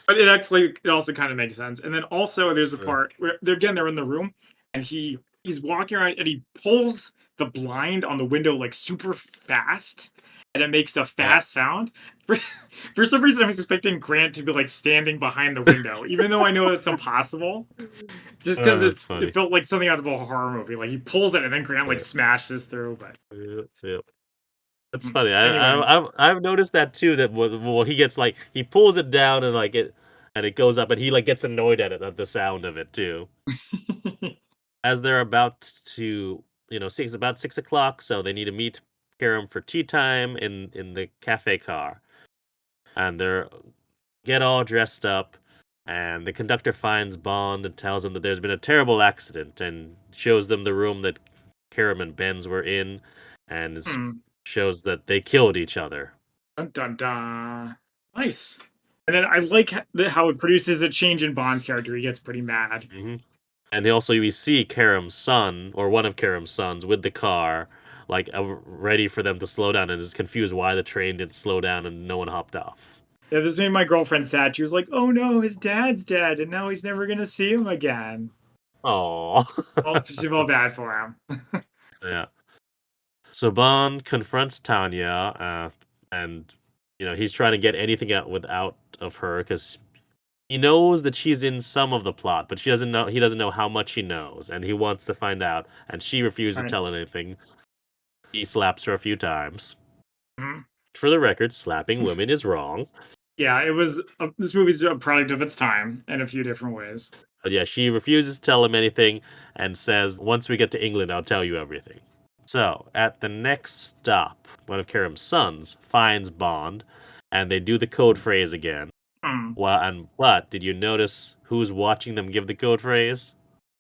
But it also kind of makes sense. And then also there's a part where they're in the room, and he's walking around and he pulls the blind on the window like super fast, and it makes a Yeah. fast sound. For, for some reason, I was expecting Grant to be like standing behind the window, even though I know that's impossible. Just because That's it funny. felt like something out of a horror movie. Like he pulls it and then Grant like Yeah. smashes through. But Yep, yep. That's funny. anyway, I've noticed that too. That he gets like he pulls it down and it goes up, and he like gets annoyed at the sound of it too. As they're about to, about 6 o'clock, so they need to meet Karam for tea time in the cafe car, and they're get all dressed up, and the conductor finds Bond and tells him that there's been a terrible accident, and shows them the room that Karam and Benz were in, and hmm, shows that they killed each other. dun dun dun. Nice. And then I like how it produces a change in Bond's character. He gets pretty mad. hmm And also, we see Karam's son, or one of Karam's sons, with the car, like ready for them to slow down, and is confused why the train didn't slow down and no one hopped off. Yeah, this made my girlfriend sad. She was like, "Oh no, his dad's dead, and now he's never gonna see him again." Oh, Well, she felt bad for him. yeah. So Bond confronts Tanya, and he's trying to get anything out of her because he knows that she's in some of the plot, but she doesn't know. He doesn't know how much she knows, and he wants to find out. And she refuses to Right. tell anything. He slaps her a few times. Mhm. For the record, slapping women is wrong. Yeah, it was. This movie's a product of its time in a few different ways. But yeah, she refuses to tell him anything and says, "Once we get to England, I'll tell you everything." So at the next stop, one of Karam's sons finds Bond, and they do the code phrase again. Hmm. But did you notice who's watching them give the code phrase?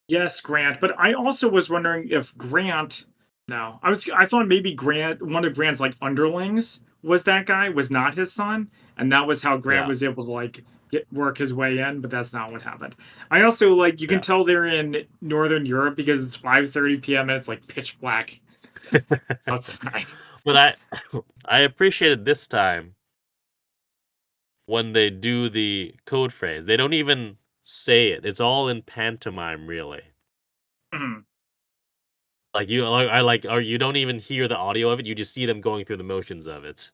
Yes, Grant. But I also was wondering if Grant. No, I thought maybe Grant, one of Grant's like underlings, was that guy, was not his son, and that was how Grant Yeah, was able to like work his way in. But that's not what happened. I also like you can yeah. tell they're in Northern Europe because it's 5:30 p.m. and it's like pitch black outside. But I appreciated this time when they do the code phrase. They don't even say it. It's all in pantomime, really. Mhm. Like you, like I like, or you don't even hear the audio of it. You just see them going through the motions of it.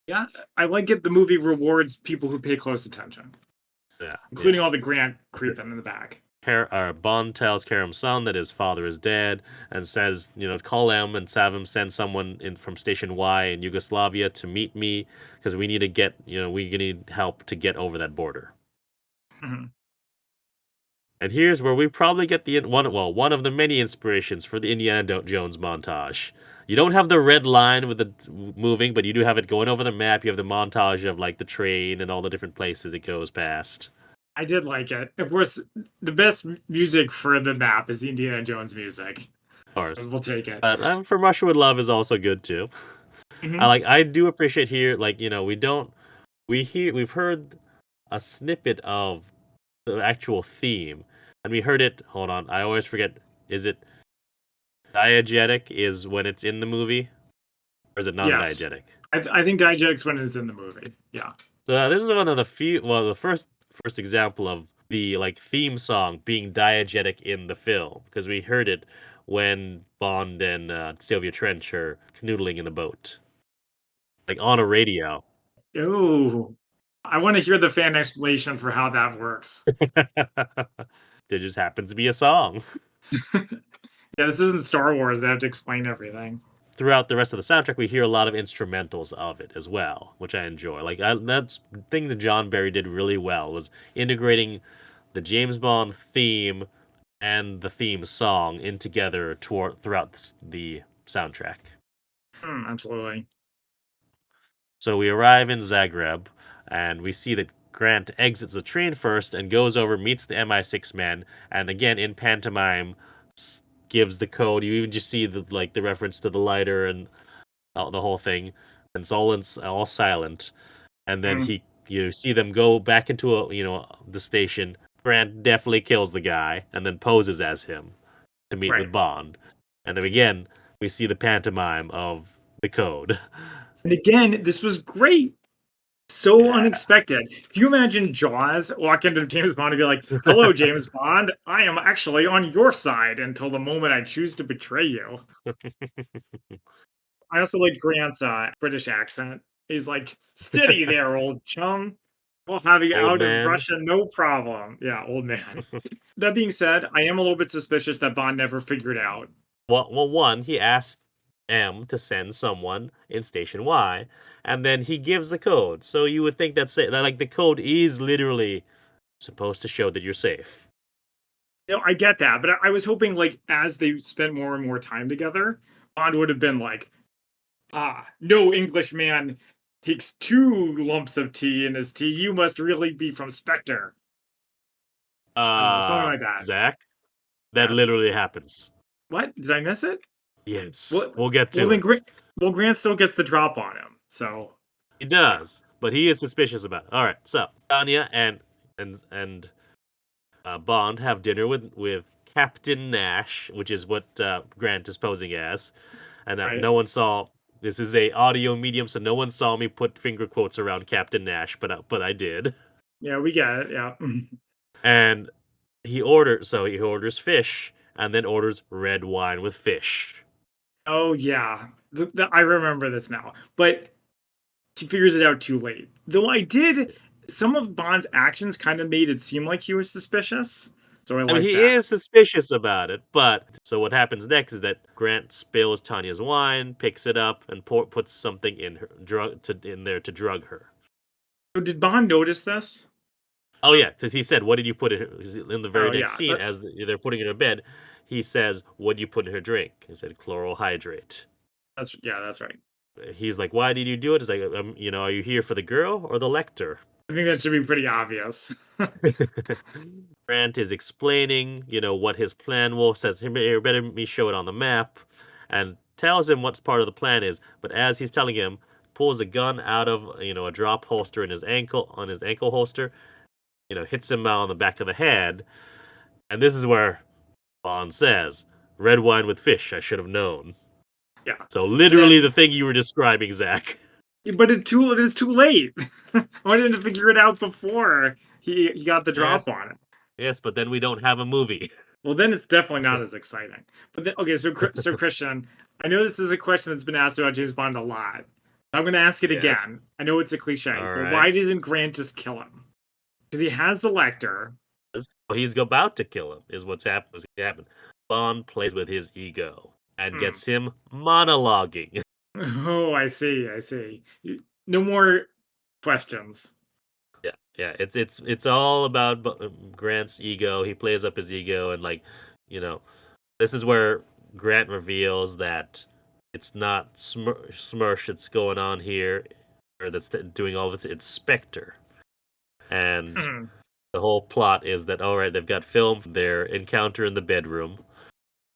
Yeah, I like it. The movie rewards people who pay close attention, Yeah, yeah. including all the Grant creeping in the back. Bond tells Karam's son that his father is dead and says, call him and have him send someone in from Station Y in Yugoslavia to meet me because we need to get, we need help to get over that border. Mhm. And here's where we probably get one of the many inspirations for the Indiana Jones montage. You don't have the red line with the moving, but you do have it going over the map. You have the montage of like the train and all the different places it goes past. I did like it. Of course, the best music for the map is the Indiana Jones music. Of course. We'll take it. But From Russia with Love is also good too. Hmm. I do appreciate here, like, we've heard a snippet of the actual theme, and we heard it. Hold on, I always forget. Is it? Diegetic is when it's in the movie, or is it Yes. non-diegetic? I think diegetic's when it's in the movie. Yeah. So this is one of the few, well, the first example of the like theme song being diegetic in the film because we heard it when Bond and Sylvia Trench are canoodling in the boat, like on a radio. Ooh. I want to hear the fan explanation for how that works. There just happens to be a song. Yeah, this isn't Star Wars. They have to explain everything. Throughout the rest of the soundtrack, we hear a lot of instrumentals of it as well, which I enjoy. Like that's the thing that John Barry did really well was integrating the James Bond theme and the theme song in together throughout the soundtrack. Absolutely. So we arrive in Zagreb, and we see that Grant exits the train first and goes over, meets the MI6 man, and again in pantomime gives the code. You even just see the reference to the lighter and the whole thing, and it's all silent. And then Mm, you see them go back into the station. Grant definitely kills the guy and then poses as him to meet right. with Bond. And then again, we see the pantomime of the code. And again, this was great. So Yeah. unexpected. Can you imagine Jaws walk into James Bond and be like, "Hello, James Bond. I am actually on your side until the moment I choose to betray you." I also like Grant's British accent. He's like, "Steady there, old chum. We'll have you Old out of man. Russia, no problem." Yeah, old man. That being said, I am a little bit suspicious that Bond never figured out. Well, one, he asked M to send someone in Station Y, and then he gives the code. So you would think that like the code is literally supposed to show that you're safe. You know, I get that, but I was hoping like as they spent more and more time together, Bond would have been like, "Ah, no English man takes 2 lumps of tea in his tea. You must really be from Spectre." I don't know, something like that. Zach, that Yes. literally happens. What? Did I miss it? Yes, What? we'll get Well, to then it. Grant still gets the drop on him. So, He yeah. does, but he is suspicious about it. All right, so Tanya and Bond have dinner with Captain Nash, which is what Grant is posing as, and Right. no one saw. This is a audio medium, so no one saw me put finger quotes around Captain Nash, but I did. Yeah, we get it. Yeah. And he orders fish and then orders red wine with fish. Oh, yeah. I remember this now. But he figures it out too late. Though I did some of Bond's actions kind of made it seem like he was suspicious. So I I mean, like he that. is suspicious about it, but so what happens next is that Grant spills Tanya's wine, picks it up, and puts something in there to drug her. So did Bond notice this? Oh yeah, because he said, "What did you put in the very Oh next yeah. scene?" As they're putting her in bed, he says, "What do you put in her drink?" He said, "Chloral hydrate." That's right. He's like, "Why did you do it?" It's like, are you here for the girl or the lector?" I think that should be pretty obvious. Grant is explaining, what his plan was, says, here, better me show it on the map, and tells him what part of the plan is. But as he's telling him, pulls a gun out of, a drop holster on his ankle holster, hits him on the back of the head. And this is where Bond says, red wine with fish, I should have known. Yeah. So And literally then the thing you were describing, Zach. but it is too late. Why didn't he figure it out before he got the drop Yes, on it? yes, but then we don't have a movie. Well, then it's definitely not as exciting. But then, okay, so Christian, I know this is a question that's been asked about James Bond a lot. I'm going to ask it Yes. again. I know it's a cliche, All but right. why doesn't Grant just kill him? Because he has the Lecter. He's about to kill him, is what's happened. Bond plays with his ego and Hmm. gets him monologuing. Oh, I see. I see. No more questions. Yeah. It's all about Grant's ego. He plays up his ego, and you know, this is where Grant reveals that it's not Smirsh that's going on here, or that's doing all this. It's Spectre, and Hmm. the whole plot is that all right, they've got film their encounter in the bedroom.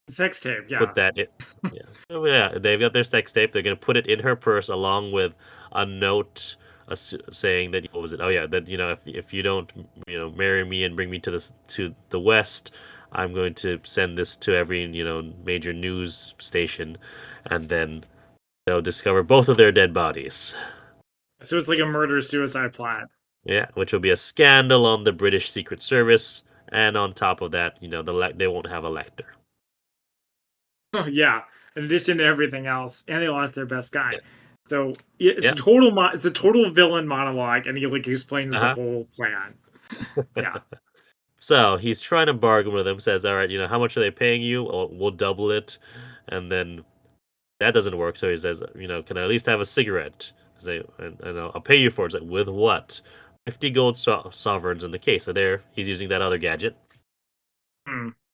Sex tape, yeah. Put that in. Yeah. Oh, yeah, they've got their sex tape. They're gonna put it in her purse along with a note saying that what was it? Oh yeah, that if you don't marry me and bring me to the west, I'm going to send this to every, major news station, and then they'll discover both of their dead bodies. So it's like a murder-suicide plot. Yeah, which will be a scandal on the British Secret Service, and on top of that, they won't have a Lecter. Oh, yeah. In addition to everything else, and they lost their best guy. Yeah. So it's Yeah. a total villain monologue, and he like explains the Uh-huh. whole plan. Yeah. So he's trying to bargain with them, says, all right, how much are they paying you? We'll double it. And then that doesn't work. So he says, can I at least have a cigarette? And I'll pay you for it. It's like, with what? 50 gold sovereigns in the case. So there, he's using that other gadget.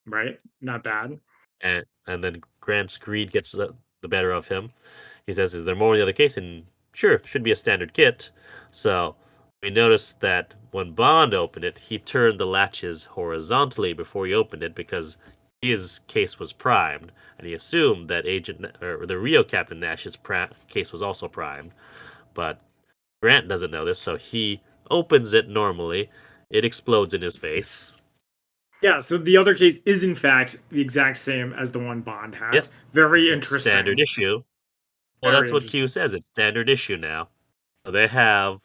Right. Not bad. And then Grant's greed gets the better of him. He says, is there more in the other case? And sure, should be a standard kit. So we noticed that when Bond opened it, he turned the latches horizontally before he opened it because his case was primed, and he assumed that the Rio Captain Nash's case was also primed. But Grant doesn't know this, so he opens it normally. It explodes in his face. Yeah, so the other case is in fact the exact same as the one Bond has. Yep. Very interesting. Standard issue. Well, Very that's what Q says. It's standard issue now. So they have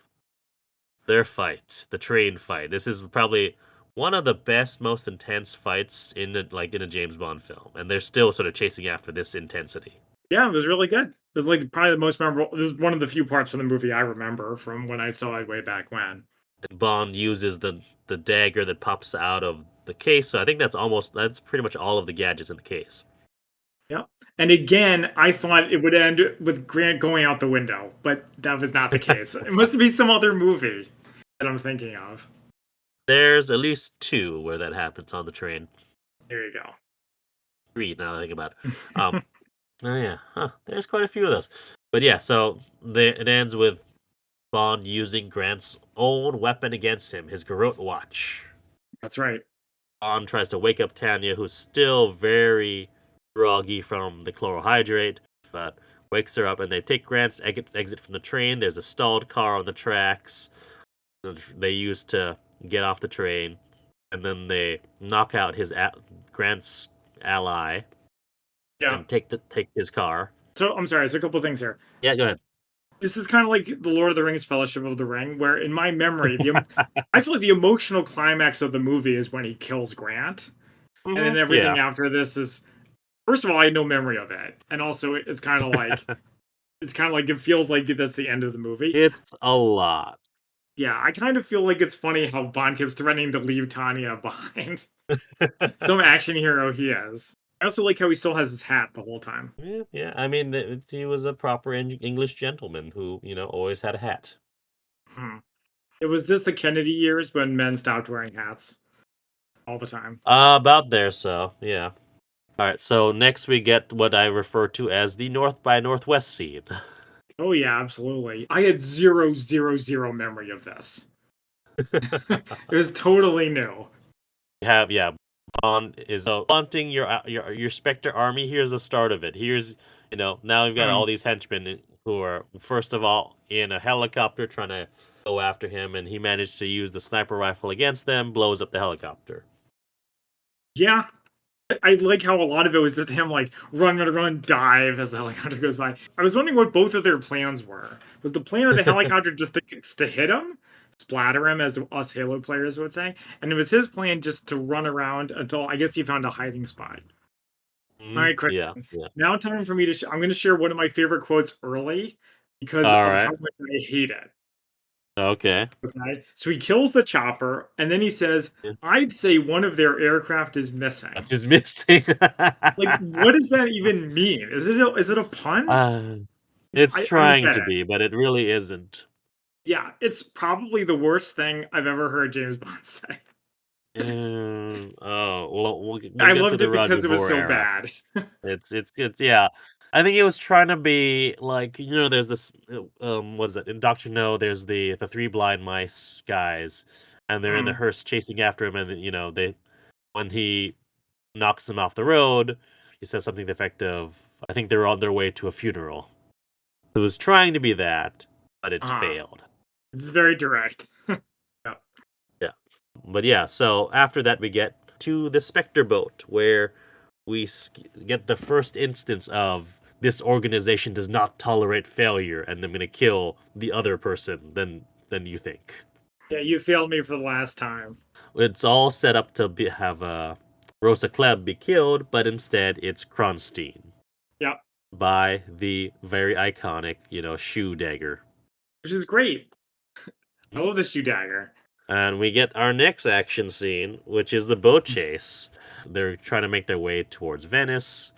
their fight, the train fight. This is probably one of the best, most intense fights in a James Bond film, and they're still sort of chasing after this intensity. Yeah, it was really good. It's like probably the most memorable. This is one of the few parts from the movie I remember from when I saw it way back when. And Bond uses the dagger that pops out of the case, so I think that's pretty much all of the gadgets in the case. Yeah. And again, I thought it would end with Grant going out the window, but that was not the case. It must be some other movie that I'm thinking of. There's at least 2 where that happens on the train. There you go. 3 now that I think about it. Oh yeah, there's quite a few of those. But yeah, so it ends with Bond using Grant's own weapon against him, his garrote watch. That's right. Bond tries to wake up Tanya, who's still very groggy from the chlorohydrate, but wakes her up, and they take Grant's exit from the train. There's a stalled car on the tracks they use to get off the train, and then they knock out Grant's ally. Yeah. And take his car. So I'm sorry. There's a couple things here. Yeah, go ahead. This is kind of like the Lord of the Rings Fellowship of the Ring, where in my memory, I feel like the emotional climax of the movie is when he kills Grant. And then everything after this is, first of all, I had no memory of it. And also it's kind of like, it feels like that's the end of the movie. It's a lot. Yeah, I kind of feel like it's funny how Bond keeps threatening to leave Tanya behind. Some action hero he is. I also like how he still has his hat the whole time. Yeah. I mean, he was a proper English gentleman who, always had a hat. It was this the Kennedy years when men stopped wearing hats all the time. About there, so yeah. All right, so next we get what I refer to as the North by Northwest scene. Oh yeah, absolutely. I had 000 memory of this. It was totally new. Bond is wanting your Spectre army. Here's the start of it. Here's now we've got all these henchmen who are first of all in a helicopter trying to go after him, and he managed to use the sniper rifle against them, blows up the helicopter. Yeah, I like how a lot of it was just him like run, dive as the helicopter goes by. I was wondering what both of their plans were. Was the plan of the helicopter just to hit him? Splatter him, as us Halo players would say, and it was his plan just to run around until I guess he found a hiding spot. All right, Chris. Yeah. Now time for me to. I'm going to share one of my favorite quotes early because of how much I hate it. Okay. So he kills the chopper, and then he says, "I'd say one of their aircraft is missing." Is missing. Like, what does that even mean? Is it a pun? It's trying to be, but it really isn't. Yeah, it's probably the worst thing I've ever heard James Bond say. We'll I get loved to the it because Roger it was Moore so era. bad. It's yeah. I think it was trying to be like there's this what is it in Doctor No? There's the 3 blind mice guys, and they're in the hearse chasing after him, and they when he knocks them off the road, he says something to the effect of, "I think they're on their way to a funeral." It was trying to be that, but it failed. It's very direct. Yeah. But yeah, so after that we get to the Spectre boat, where we get the first instance of this organization does not tolerate failure, and I'm going to kill the other person than you think. Yeah, you failed me for the last time. It's all set up to have Rosa Klebb be killed, but instead it's Kronstein. Yep. By the very iconic, shoe dagger. Which is great. I love the shoe dagger. And we get our next action scene, which is the boat chase. They're trying to make their way towards Venice.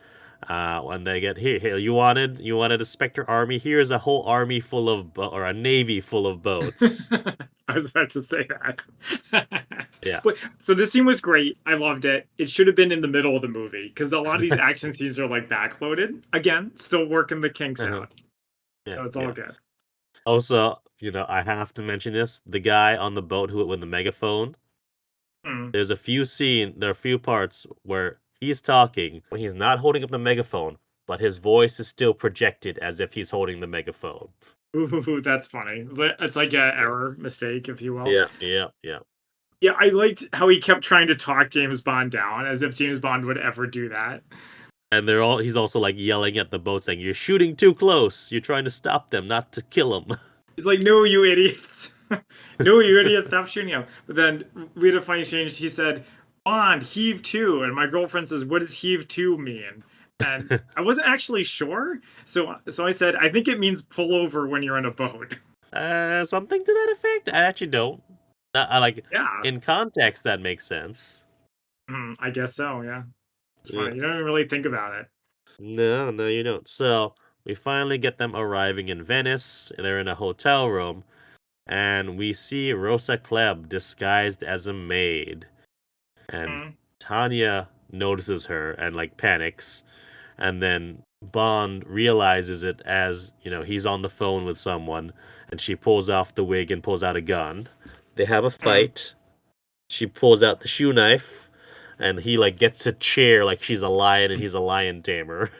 When they get here, you wanted a Spectre army. Here's a whole army full of or a navy full of boats. I was about to say that. Yeah. But so this scene was great. I loved it. It should have been in the middle of the movie because a lot of these action scenes are like backloaded. Again, still working the kinks out. Yeah, so it's all good. Also, I have to mention this: the guy on the boat with the megaphone. There's there are a few parts where he's talking when he's not holding up the megaphone, but his voice is still projected as if he's holding the megaphone. Ooh, that's funny. It's like an error mistake, if you will. Yeah. Yeah, I liked how he kept trying to talk James Bond down, as if James Bond would ever do that. And he's also like yelling at the boat saying, "You're shooting too close. You're trying to stop them, not to kill them." He's like, "No, you idiots. No, you idiots, stop shooting him." But then we had a funny exchange. He said, "Bond, heave to." And my girlfriend says, "What does heave to mean?" And I wasn't actually sure. So I said, "I think it means pull over when you're on a boat." Something to that effect. I actually don't. In context, that makes sense. I guess so, yeah. It's funny. You don't even really think about it. No, you don't. So we finally get them arriving in Venice. They're in a hotel room, and we see Rosa Klebb disguised as a maid. And Tanya notices her and panics, and then Bond realizes it as he's on the phone with someone, and she pulls off the wig and pulls out a gun. They have a fight. She pulls out the shoe knife, and he gets a chair like she's a lion and he's a lion tamer.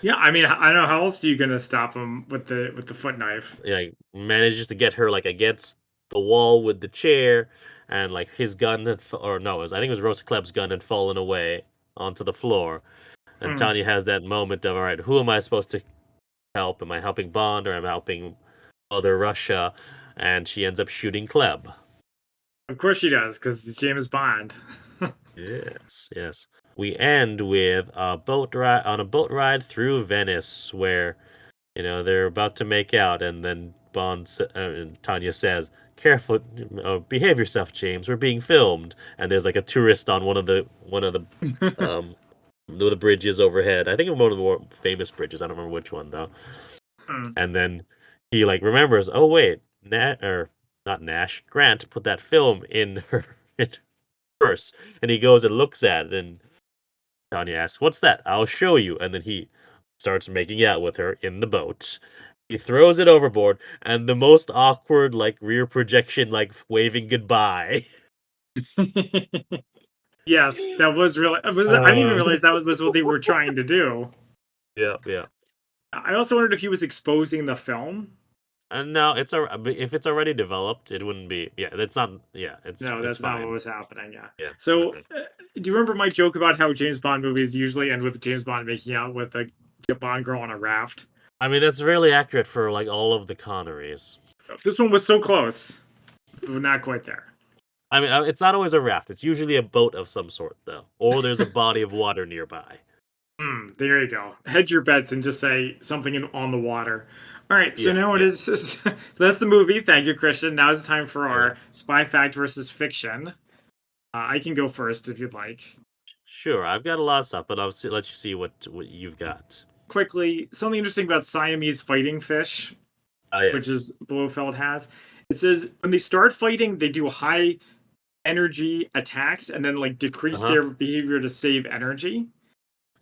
Yeah, I mean, I don't know how else are you gonna stop him with the foot knife. Yeah, manages to get her against the wall with the chair, and his gun had, or no, I think it was Rosa Klebb's gun had fallen away onto the floor, and Tanya has that moment of, all right, who am I supposed to help? Am I helping Bond or am I helping Mother Russia? And she ends up shooting Klebb. Of course she does, because it's James Bond. Yes. We end with a boat ride through Venice, where they're about to make out, and then Tanya says, "Careful, behave yourself, James. We're being filmed." And there's a tourist on one of the the bridges overhead. I think it's one of the more famous bridges. I don't remember which one though. And then he remembers, oh wait, not Nash, Grant put that film in her purse, and he goes and looks at it, and Tanya asks, "What's that?" "I'll show you." And then he starts making out with her in the boat. He throws it overboard, and the most awkward rear projection, waving goodbye. Yes, that was really. I didn't even realize that was what they were trying to do. Yeah. I also wondered if he was exposing the film. No, if it's already developed, it wouldn't be. Yeah, that's not. Yeah, it's no, that's it's not fine. what was happening. Yeah. So, do you remember my joke about how James Bond movies usually end with James Bond making out with a Bond girl on a raft? I mean, that's really accurate for all of the Connerys. This one was so close, but not quite there. I mean, it's not always a raft. It's usually a boat of some sort, though, or there's a body of water nearby. There you go. Hedge your bets and just say something on the water. All right, so now it is. So that's the movie. Thank you, Christian. Now it's time for our spy fact versus fiction. I can go first if you'd like. Sure, I've got a lot of stuff, but let you see what you've got. Quickly, something interesting about Siamese fighting fish, which is Blofeld has. It says when they start fighting, they do high energy attacks and then decrease their behavior to save energy.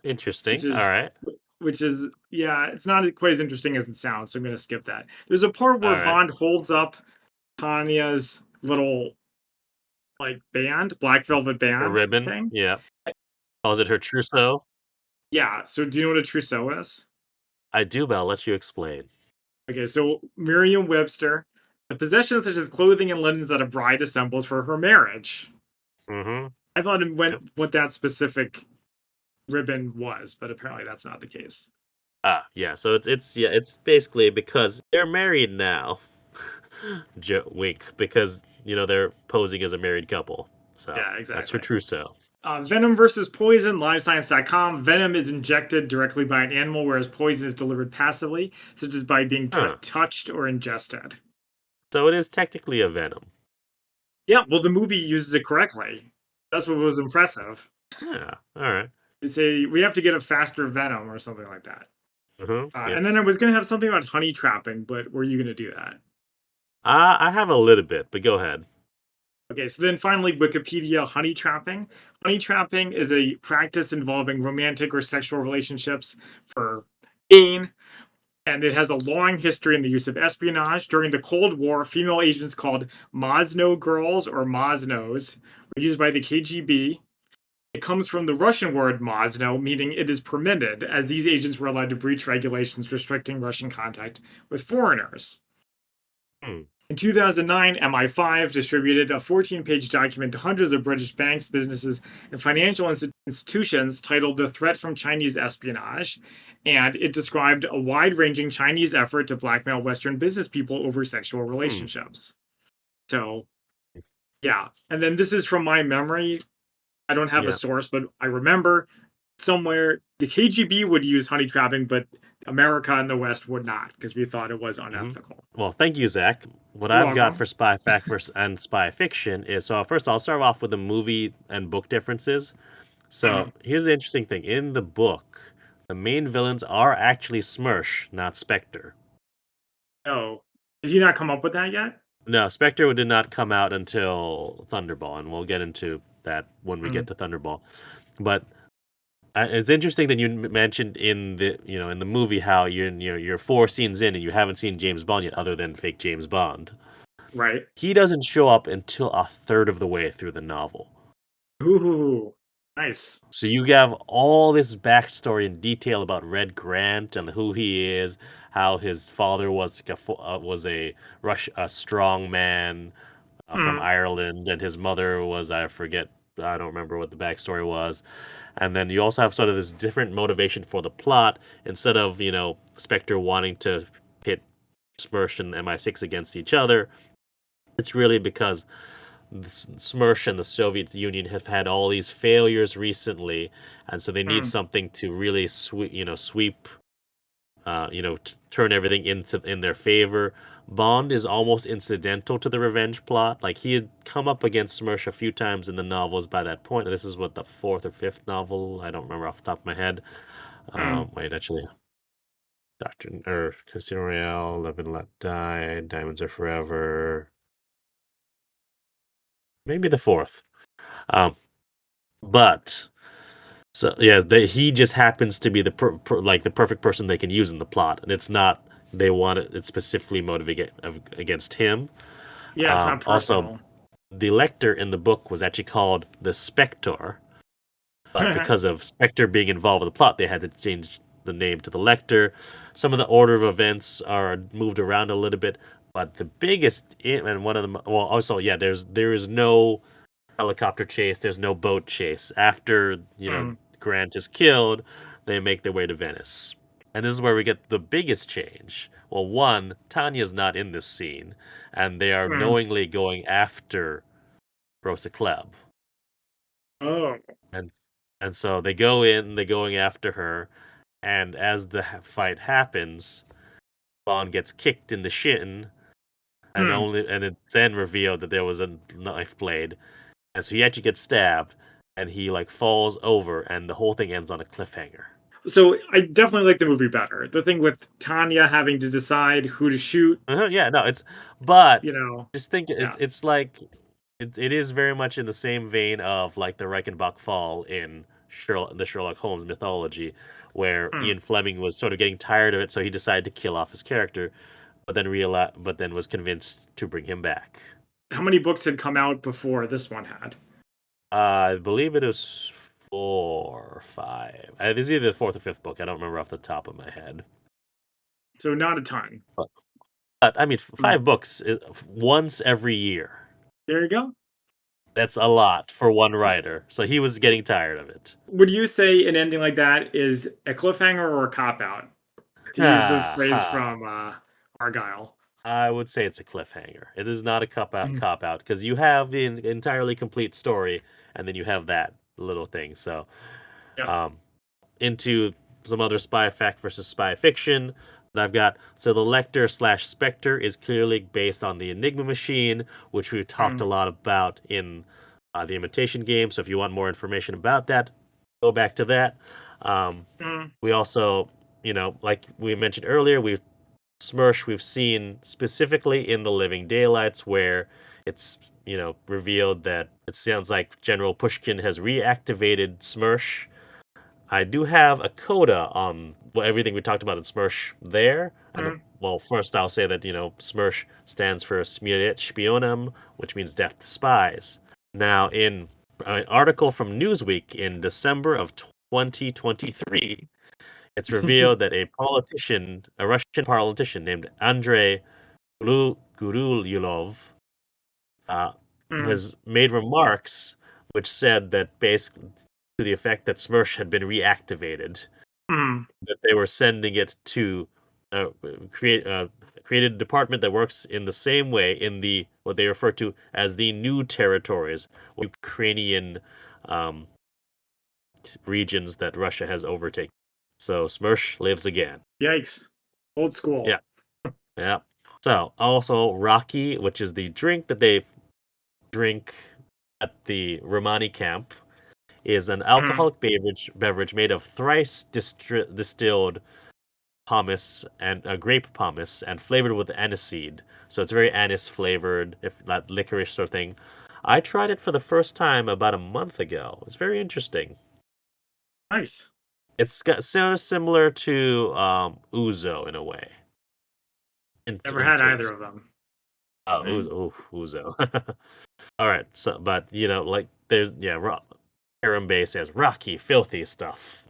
Interesting. All right. Which is, it's not quite as interesting as it sounds, so I'm going to skip that. There's a part where Bond holds up Tanya's little, band, black velvet band. A ribbon? Thing. Yeah. Calls it her trousseau? Yeah, so do you know what a trousseau is? I do, but I'll let you explain. Okay, so Merriam-Webster, a possession such as clothing and linens that a bride assembles for her marriage. I thought it Yep. went what that specific ribbon was, but apparently that's not the case. Ah, yeah. So it's basically because they're married now. Wink, because they're posing as a married couple. So Yeah, that's her exactly. trousseau. Venom versus Poison, livescience.com. Venom is injected directly by an animal, whereas poison is delivered passively, such as by being Huh. touched or ingested. So it is technically a venom. Yeah, well, the movie uses it correctly. That's what was impressive. Yeah. All right. They say we have to get a faster Venom or something like that. Uh-huh. Yep. And then I was going to have something about honey trapping, but were you going to do that? I have a little bit, but go ahead. Okay, so then finally, Wikipedia honey trapping. Honey trapping is a practice involving romantic or sexual relationships for gain, and it has a long history in the use of espionage. During the Cold War, female agents called Mosno girls or Mosnos were used by the KGB. It comes from the Russian word Mosno, meaning it is permitted, as these agents were allowed to breach regulations restricting Russian contact with foreigners. Hmm. In 2009, MI5 distributed a 14-page document to hundreds of British banks, businesses, and financial institutions titled The Threat from Chinese Espionage, and it described a wide ranging Chinese effort to blackmail Western business people over sexual Hmm. relationships. So, yeah. And then this is from my memory. I don't have a Yeah. source, but I remember somewhere the KGB would use honey trapping, but America and the West would not because we thought it was Hmm. unethical. Well, thank you, Zach. What You're I've got welcome. for spy fact and spy fiction is so first I'll start off with the movie and book differences. So Mhm. here's the interesting thing: in the book, the main villains are actually Smersh, not Spectre. Oh, did you not come up with that yet? No, Spectre did not come out until Thunderball, and we'll get into that when we Mm, get to Thunderball. But it's interesting that you mentioned in the movie how you're 4 scenes in and you haven't seen James Bond yet, other than fake James Bond. right. He doesn't show up until a third of the way through the novel. Ooh, nice. So you have all this backstory and detail about Red Grant and who he is, how his father was was a strong man from Mm, Ireland, and his mother was I don't remember what the backstory was. And then you also have sort of this different motivation for the plot. Instead of Spectre wanting to pit Smersh and MI6 against each other, it's really because Smersh and the Soviet Union have had all these failures recently, and so they need mm, something to really sweep, turn everything in their favor. Bond is almost incidental to the revenge plot. Like he had come up against Smersh a few times in the novels by that point. This is what the fourth or fifth novel. I don't remember off the top of my head. mm. Wait, actually, Doctor or Casino Royale, Live and Let Die, Diamonds Are Forever. Maybe the fourth. Um, but So yeah, he just happens to be like the perfect person they can use in the plot, and it's not they want it specifically motivated against him. Yeah, it's not Also, personal. the Lecter in the book was actually called the Spector, but because of Spectre being involved with the plot, they had to change the name to the Lecter. Some of the order of events are moved around a little bit, but the biggest and one of them, well, also yeah, there is no helicopter chase. There's no boat chase. After, Mm, Grant is killed, they make their way to Venice. And this is where we get the biggest change. Well, one, Tanya's not in this scene, and they are mm. knowingly going after Rosa Klebb. Oh, And and so they go in, they're going after her, and as the fight happens, Bond gets kicked in the shin, mm. and it's then revealed that there was a knife blade. And so he actually gets stabbed, and he like falls over, and the whole thing ends on a cliffhanger. So I definitely like the movie better. The thing with Tanya having to decide who to shoot, Yeah, no, but you know, just think yeah. it's like it is very much in the same vein of like the Reichenbach fall in the Sherlock Holmes mythology, where Mm. Ian Fleming was sort of getting tired of it, so he decided to kill off his character, but then was convinced to bring him back. How many books had come out before this one had? I believe it was 4 or 5. It is either the fourth or fifth book. I don't remember off the top of my head. So not a ton. But I mean, Mm. 5 books once every year. There you go. That's a lot for one writer. So he was getting tired of it. Would you say an ending like that is a cliffhanger or a cop out? To use the Ha phrase ha. from Argyle. I would say it's a cliffhanger. It is not a Mhm. cop out because you have the entirely complete story, and then you have that little thing. So, Yep. um, into some other spy fact versus spy fiction that I've got. So the Lecter slash Spectre is clearly based on the Enigma machine, which we've talked a Mm, lot about in the Imitation Game. So if you want more information about that, go back to that. Um, mm, we also, like we mentioned earlier, we've seen specifically in the Living Daylights where it's revealed that it sounds like General Pushkin has reactivated Smersh. I do have a coda on everything we talked about in Smersh there. And mm, well, first I'll say that, Smersh stands for Smierć Spionem, which means death to spies. Now, in an article from Newsweek in December of 2023, it's revealed that a Russian politician named Andrei Gurulyulov, uh, mm, has made remarks which said that basically to the effect that Smersh had been reactivated, mm. that they were sending it to uh, create created a department that works in the same way in the what they refer to as the new territories, Ukrainian um, regions that Russia has overtaken. So Smersh lives again. Yikes. Old Yeah, school. yeah. So also Rocky, which is the drink that they drink at the Romani camp, is an Mm. alcoholic beverage made of thrice distilled pomace and grape pomace and flavored with aniseed. So it's very anise flavored, if that licorice sort of thing. I tried it for the first time about a month ago. It's very interesting. Nice. It's got so similar to ouzo in a way, Never in had either taste. of them. Oh, Mm. ouzo. All right, so but like there's Harambe says rocky, filthy stuff.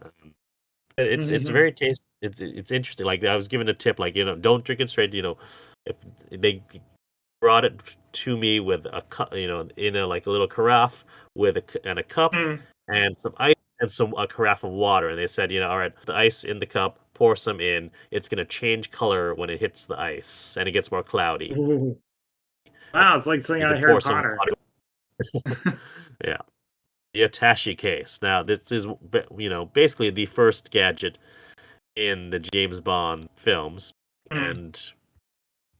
It's very taste. It's interesting. Like I was given a tip, like don't drink it straight. If they brought it to me with a cup, in a like a little carafe with a cup Mm. and some ice and a carafe of water, and they said, all right, the ice in the cup, pour some in. It's gonna change color when it hits the ice, and it gets more cloudy. Ooh. Wow, it's like something You out can of Harry pour some Potter. water. Yeah, the attache case. Now this is basically the first gadget in the James Bond films, Mm. and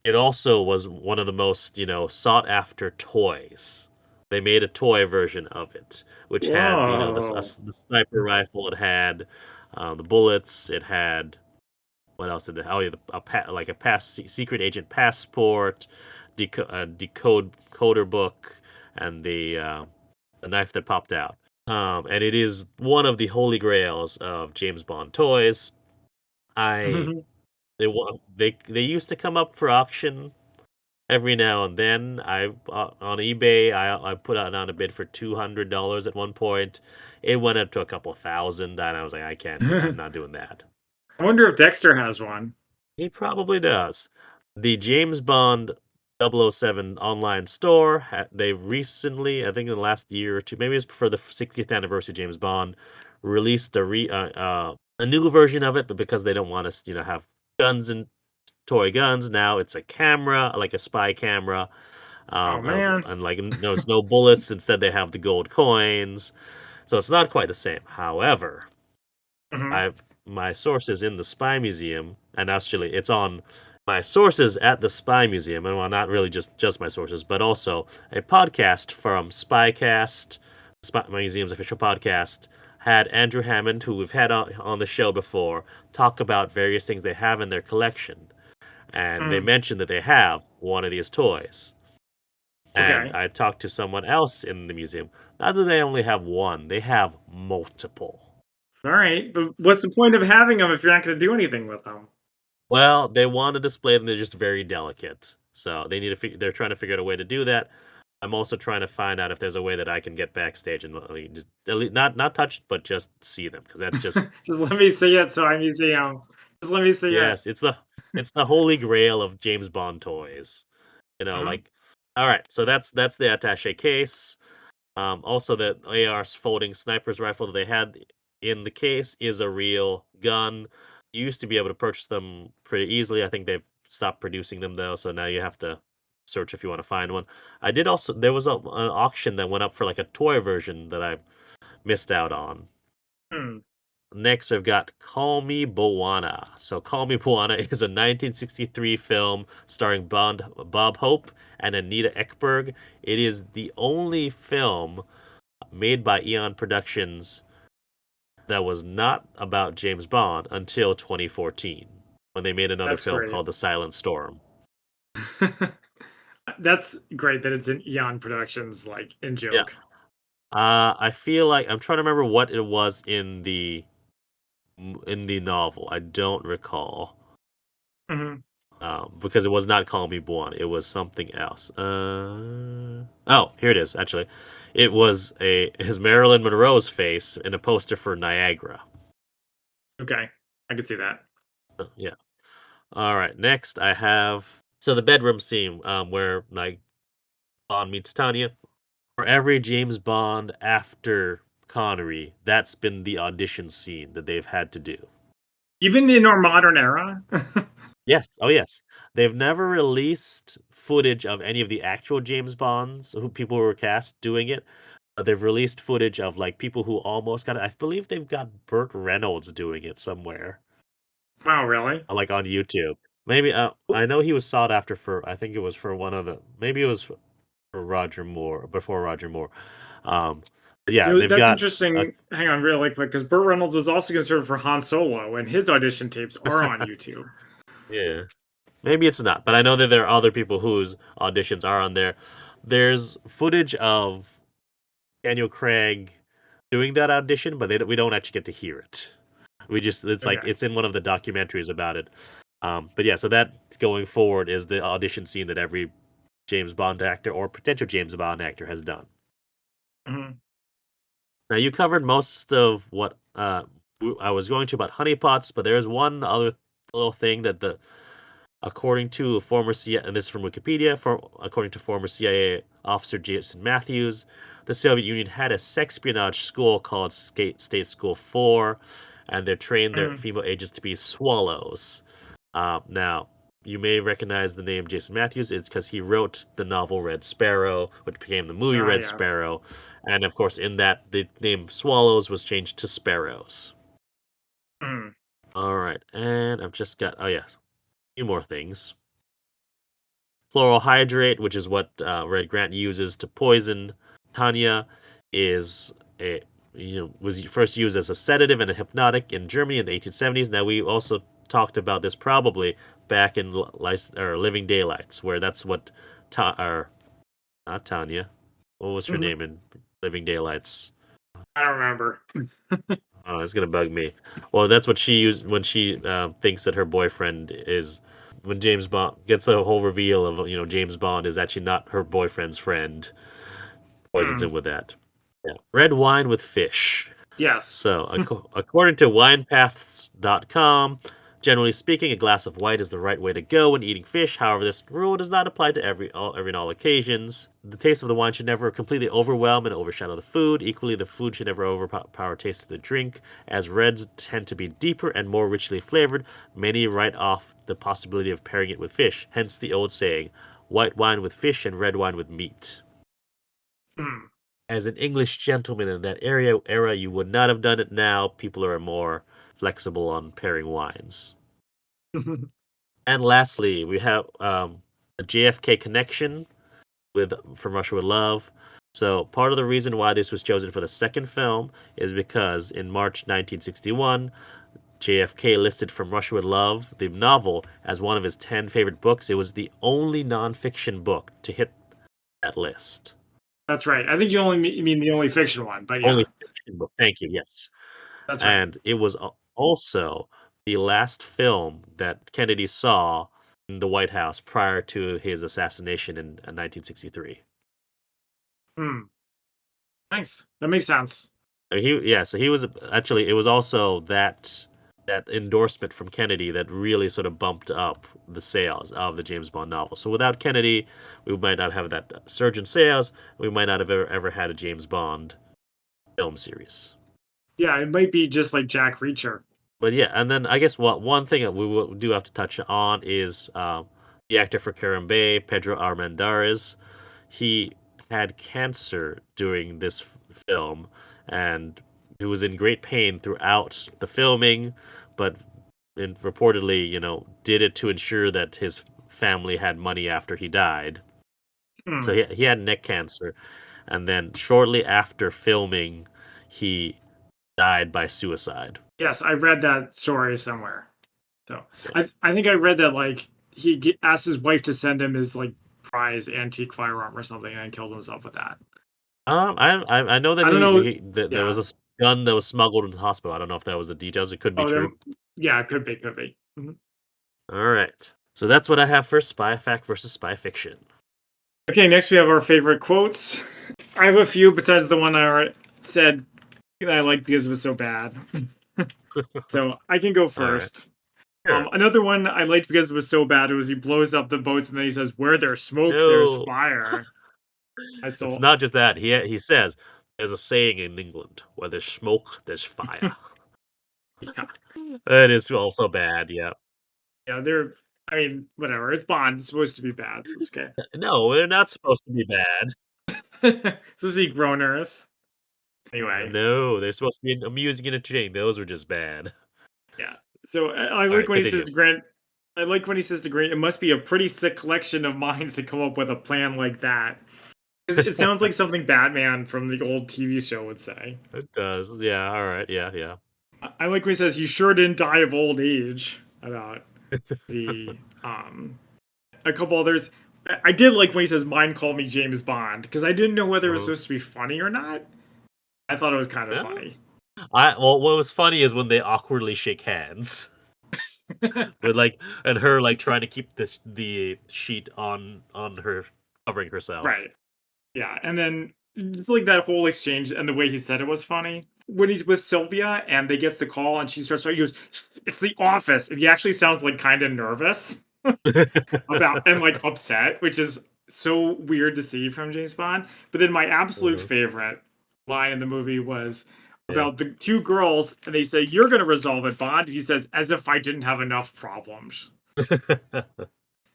it also was one of the most, sought after toys. They made a toy version of it, which had, Whoa. the sniper rifle. It had the bullets. It had what else did it? Oh, yeah, like a secret agent passport, decoder book, and the knife that popped out. And it is one of the holy grails of James Bond toys. I they used to come up for auction every now and then. I on eBay I put out on a bid for $200 at one point. It went up to a couple thousand, and I was like, I can't do. I'm I not doing that. wonder if Dexter has one. He probably does. The James Bond 007 online store, they've recently, I think in the last year or two, maybe it's for the 60th anniversary of James Bond, released a new version of it, but because they don't want us, have guns and toy guns, now it's a camera, like a spy camera, Oh man. and like no, it's no bullets. Instead, they have the gold coins, so it's not quite the same. However, Mhm. I've my sources in the Spy Museum, and actually, it's on my sources at the Spy Museum, and well, not really just my sources, but also a podcast from Spycast, Spy Museum's official podcast, had Andrew Hammond, who we've had on the show before, talk about various things they have in their collection, and they Mm. mentioned that they have one of these toys. And Okay. I talked to someone else in the museum. Not that they only have one, they have multiple. All right. But what's the point of having them if you're not going to do anything with them? Well, they want to display them. They're just very delicate, so they need to. They're trying to figure out a way to do that. I'm also trying to find out if there's a way that I can get backstage and just at least not touch, but just see them, because that's just Just let me see it so I museum. Just let me see it. yes, it's the holy grail of James Bond toys. Mhm. Like all right, so that's the attaché case. Also, the AR folding sniper's rifle that they had in the case is a real gun. You used to be able to purchase them pretty easily. I think they've stopped producing them though, so now you have to search if you want to find one. I did also there was an auction that went up for like a toy version that I missed out on. Hmm. Next, we've got Call Me Moana. So, Call Me Moana is a 1963 film starring Bob Hope and Anita Ekberg. It is the only film made by Eon Productions that was not about James Bond until 2014 when they made another That's film great. called The Silent Storm. That's great that it's in Eon Productions, like in Yeah. joke. I feel like I'm trying to remember what it was in the novel. I don't recall. Mhm. Because it was not Call Me Buon. It was something else. Oh, here it is. Actually, it was a his Marilyn Monroe's face in a poster for Niagara. Okay, I could see that. Yeah. All right. Next, I have the bedroom scene where like Bond meets Tanya. For every James Bond after Connery, that's been the audition scene that they've had to do. Even in our modern era? Yes. Oh, yes. They've never released footage of any of the actual James Bonds who people were cast doing it. They've released footage of like people who almost got it. I believe they've got Burt Reynolds doing it somewhere, Wow, really? like on YouTube. Maybe Oh, I know he was sought after for. I think it was for one of the. Maybe it was for Roger Moore before Roger Moore. Um, but yeah, they've that's got. interesting. Hang on, really quick, because Burt Reynolds was also considered for Han Solo, and his audition tapes are on YouTube. Yeah, maybe it's not, but I know that there are other people whose auditions are on there. There's footage of Daniel Craig doing that audition, but we don't actually get to hear it. We just it's like Okay. it's in one of the documentaries about it. But yeah, so that going forward is the audition scene that every James Bond actor or potential James Bond actor has done. Mhm. Now you covered most of what I was going to about honeypots, but there's one other little thing that the according to former CIA, and this is from Wikipedia, according to former CIA officer Jason Matthews, the Soviet Union had a sexpionage school called State School 4, and they trained their Mhm. female agents to be swallows. Now, you may recognize the name Jason Matthews. It's because he wrote the novel Red Sparrow, which became the movie Ah, Red yes. Sparrow. And of course, in that, the name Swallows was changed to Sparrows. Mhm. All right, and I've just got, oh, yeah, a few more things. Chloral hydrate, which is what Red Grant uses to poison Tanya, is a was first used as a sedative and a hypnotic in Germany in the 1870s. Now we also talked about this probably back in Living Daylights, where that's what or not Tanya. What was her Mhm. name in Living Daylights? I don't remember. Oh, it's gonna bug me. Well, that's what she used when she thinks that her boyfriend is. When James Bond gets a whole reveal of James Bond is actually not her boyfriend's friend, poisons him Mm. with that. Yeah. Red wine with fish. Yes. So, according to winepaths.com, generally speaking, a glass of white is the right way to go when eating fish. However, this rule does not apply to every and all occasions. The taste of the wine should never completely overwhelm and overshadow the food. Equally, the food should never overpower taste of the drink, as reds tend to be deeper and more richly flavored. Many write off the possibility of pairing it with fish. Hence the old saying, "White wine with fish and red wine with meat." Mm. As an English gentleman in that era, you would not have done it now. People are more flexible on pairing wines. And lastly, we have a JFK connection with From Russia with Love. So part of the reason why this was chosen for the second film is because in March 1961, JFK listed From Russia with Love, the novel, as one of his 10 favorite books. It was the only nonfiction book to hit that list. That's right. I think you only mean the only fiction one, but yeah, Only fiction book. Thank you. Yes. that's right. And it was also the last film that Kennedy saw in the White House prior to his assassination in 1963. Mm. Nice. That makes sense. So he was actually it was also that that endorsement from Kennedy that really sort of bumped up the sales of the James Bond novel. So without Kennedy, we might not have that surge in sales. We might not have ever had a James Bond film series. Yeah, it might be just like Jack Reacher. But yeah, and then I guess what one thing that do have to touch on is the actor for Karen Bay, Pedro Armendariz. He had cancer during this film, and he was in great pain throughout the filming, but reportedly, did it to ensure that his family had money after he died. So Hmm. he had neck cancer, and then shortly after filming, he died by suicide. Yes, I read that story somewhere. So Yeah. I think I read that like asked his wife to send him his like prize antique firearm or something and killed himself with that. I know that I don't know. that there was Yeah. a gun that was smuggled into the hospital. I don't know if that was the details. It could be Oh, true. then yeah, it could be, could be. Mhm. All right. So that's what I have for spy fact versus spy fiction. Okay, next we have our favorite quotes. I have a few besides the one I already said that I like because it was so bad. So I can go All right. first. Sure. Another one I liked because it was so bad. It was he blows up the boats and then he says, "Where there's smoke, there's No, fire." I it's still, not just that. He says there's a saying in England where there's smoke, there's fire. yeah, That is also bad. Yeah. yeah. They're, I mean, whatever. It's Bond. It's supposed to be bad. So it's okay. No, they're not supposed to be bad. Supposed to be groaners. Anyway, No, they're supposed to be amusing and entertaining. Those were just bad. yeah. So I All like right, when he says continue. to Grant. I like when he says to Grant, "It must be a pretty sick collection of minds to come up with a plan like that." 'Cause it sounds like something Batman from the old TV show would say. It does. Yeah. All right. Yeah. Yeah. I like when he says, "You sure didn't die of old age." About the a couple others. I did like when he says, "Mine called me James Bond," because I didn't know whether it was Mhm. supposed to be funny or not. I thought it was kind of Yeah. funny. What was funny is when they awkwardly shake hands with and her trying to keep the sheet on her covering herself. Right. Yeah, and then it's like that whole exchange and the way he said it was funny. When he's with Sylvia and they gets the call and she starts he goes, "It's the office." And he actually sounds like kind of nervous about and like upset, which is so weird to see from James Bond. But then my absolute Mhm. favorite line in the movie was Yeah. about the two girls, and they say, "You're going to resolve it, Bond." He says, "As if I didn't have enough problems." All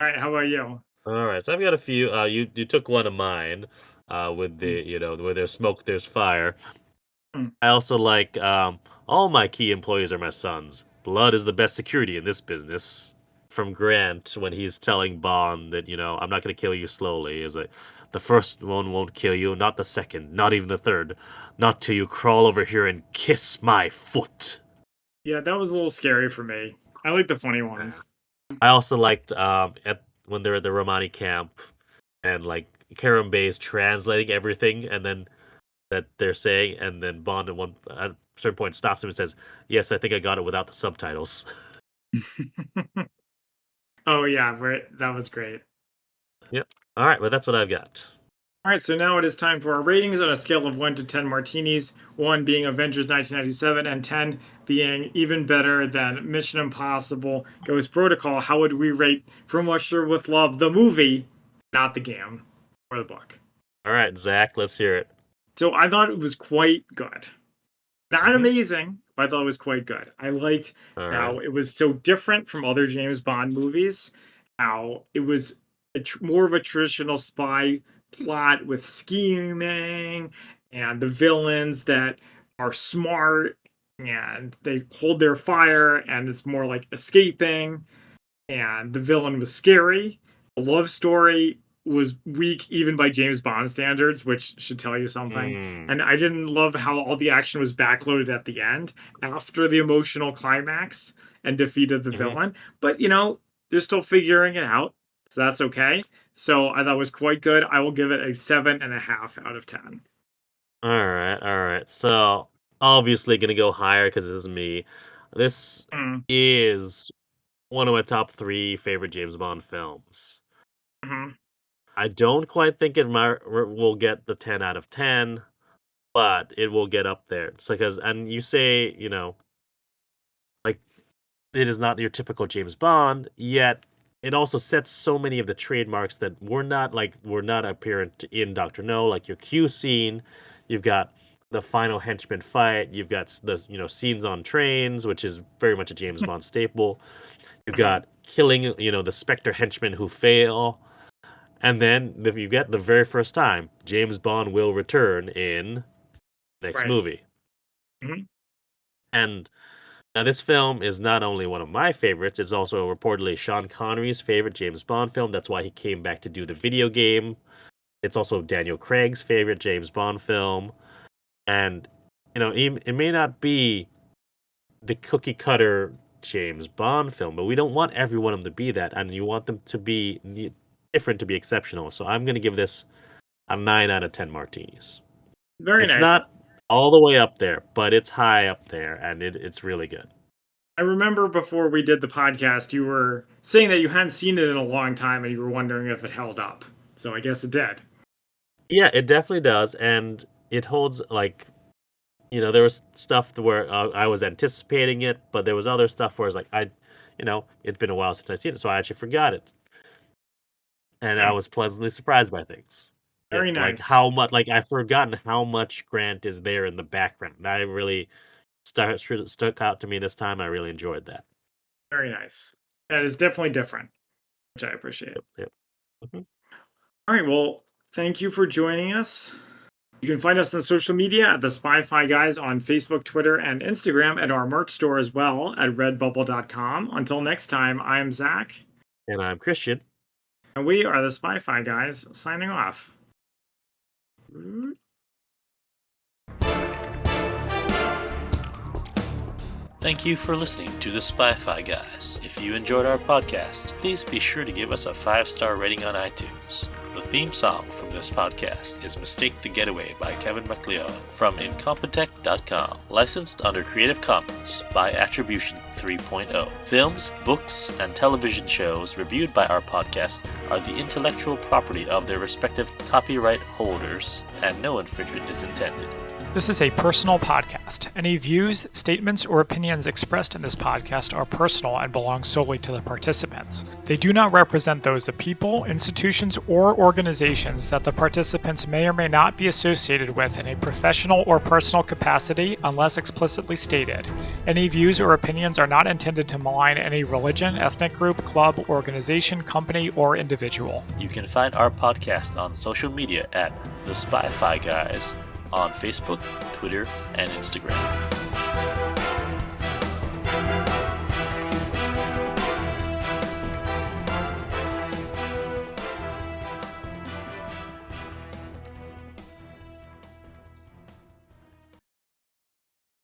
right, how about you? All right, so I've got a few. You took one of mine, with Mm, the where there's smoke, there's fire. mm. I also like all my key employees are my sons. Blood is the best security in this business. From Grant when he's telling Bond that I'm not going to kill you slowly. Is like the first one won't kill you, not the second, not even the third, not till you crawl over here and kiss my foot. Yeah, that was a little scary for me. I like the funny Yeah. ones. I also liked at when they're at the Romani camp and Karen Bay is translating everything and then that they're saying, and then Bond at a certain point stops him and says, "Yes, I think I got it without the subtitles." Oh yeah, right. That was great. Yep. All right, well that's what I've got. All right, so now it is time for our ratings on a scale of 1 to 10 martinis, 1 being Avengers 1997 and 10 being even better than Mission Impossible Ghost Protocol. How would we rate From Russia with Love, the movie, not the game or the book? All right, Zach, let's hear it. So I thought it was quite good. Not Hmm. amazing, but I thought it was quite good. I liked All right. how it was so different from other James Bond movies, how it was more of a traditional spy plot with scheming and the villains that are smart and they hold their fire and it's more like escaping and the villain was scary. The love story was weak even by James Bond standards, which should tell you something. Mm. And I didn't love how all the action was backloaded at the end after the emotional climax and defeat of the Hmm. villain. But they're still figuring it out, so that's okay. So I thought it was quite good. I will give it a 7.5 out of 10. All right, all right. So obviously gonna go higher because this is me. This Mm, is one of my top three favorite James Bond films. mhm. I don't quite think will get the 10 out of 10, but it will get up there. It's because, and you say, like it is not your typical James Bond, yet it also sets so many of the trademarks that were not apparent in Doctor No, like your Q scene. You've got the final henchman fight. You've got the scenes on trains, which is very much a James Bond staple. You've got killing the Spectre henchmen who fail, and then you get the very first time James Bond will return in next Right. movie. Mhm. And now, this film is not only one of my favorites, it's also reportedly Sean Connery's favorite James Bond film. That's why he came back to do the video game. It's also Daniel Craig's favorite James Bond film. And, it may not be the cookie cutter James Bond film, but we don't want every one of them to be that. And you want them to be different, to be exceptional. So I'm going to give this a 9 out of 10 martinis. Very It's nice. not all the way up there, but it's high up there, and it's really good. I remember before we did the podcast, you were saying that you hadn't seen it in a long time and you were wondering if it held up. So I guess it did. Yeah, it definitely does, and it holds there was stuff where I was anticipating it, but there was other stuff where it's like it's been a while since I've seen it, so I actually forgot it, and I was pleasantly surprised by things. Yeah, Very like nice. how much, I've forgotten how much Grant is there in the background. That really stuck out to me this time. I really enjoyed that. Very nice. That is definitely different, which I appreciate. Yep. Mhm. All right. Well, thank you for joining us. You can find us on social media at the Spy-Fi Guys on Facebook, Twitter, and Instagram, and our merch store as well at redbubble.com. Until next time, I'm Zach. And I'm Christian. And we are the Spy-Fi Guys signing off. Thank you for listening to the Spy-Fi Guys. If you enjoyed our podcast, please be sure to give us a 5-star rating on iTunes. The theme song from this podcast is Mistake the Getaway by Kevin MacLeod from Incompetech.com. Licensed under Creative Commons by Attribution 3.0. Films, books, and television shows reviewed by our podcast are the intellectual property of their respective copyright holders, and no infringement is intended. This is a personal podcast. Any views, statements, or opinions expressed in this podcast are personal and belong solely to the participants. They do not represent those of people, institutions, or organizations that the participants may or may not be associated with in a professional or personal capacity unless explicitly stated. Any views or opinions are not intended to malign any religion, ethnic group, club, organization, company, or individual. You can find our podcast on social media at The Spy-Fi Guys on Facebook, Twitter, and Instagram.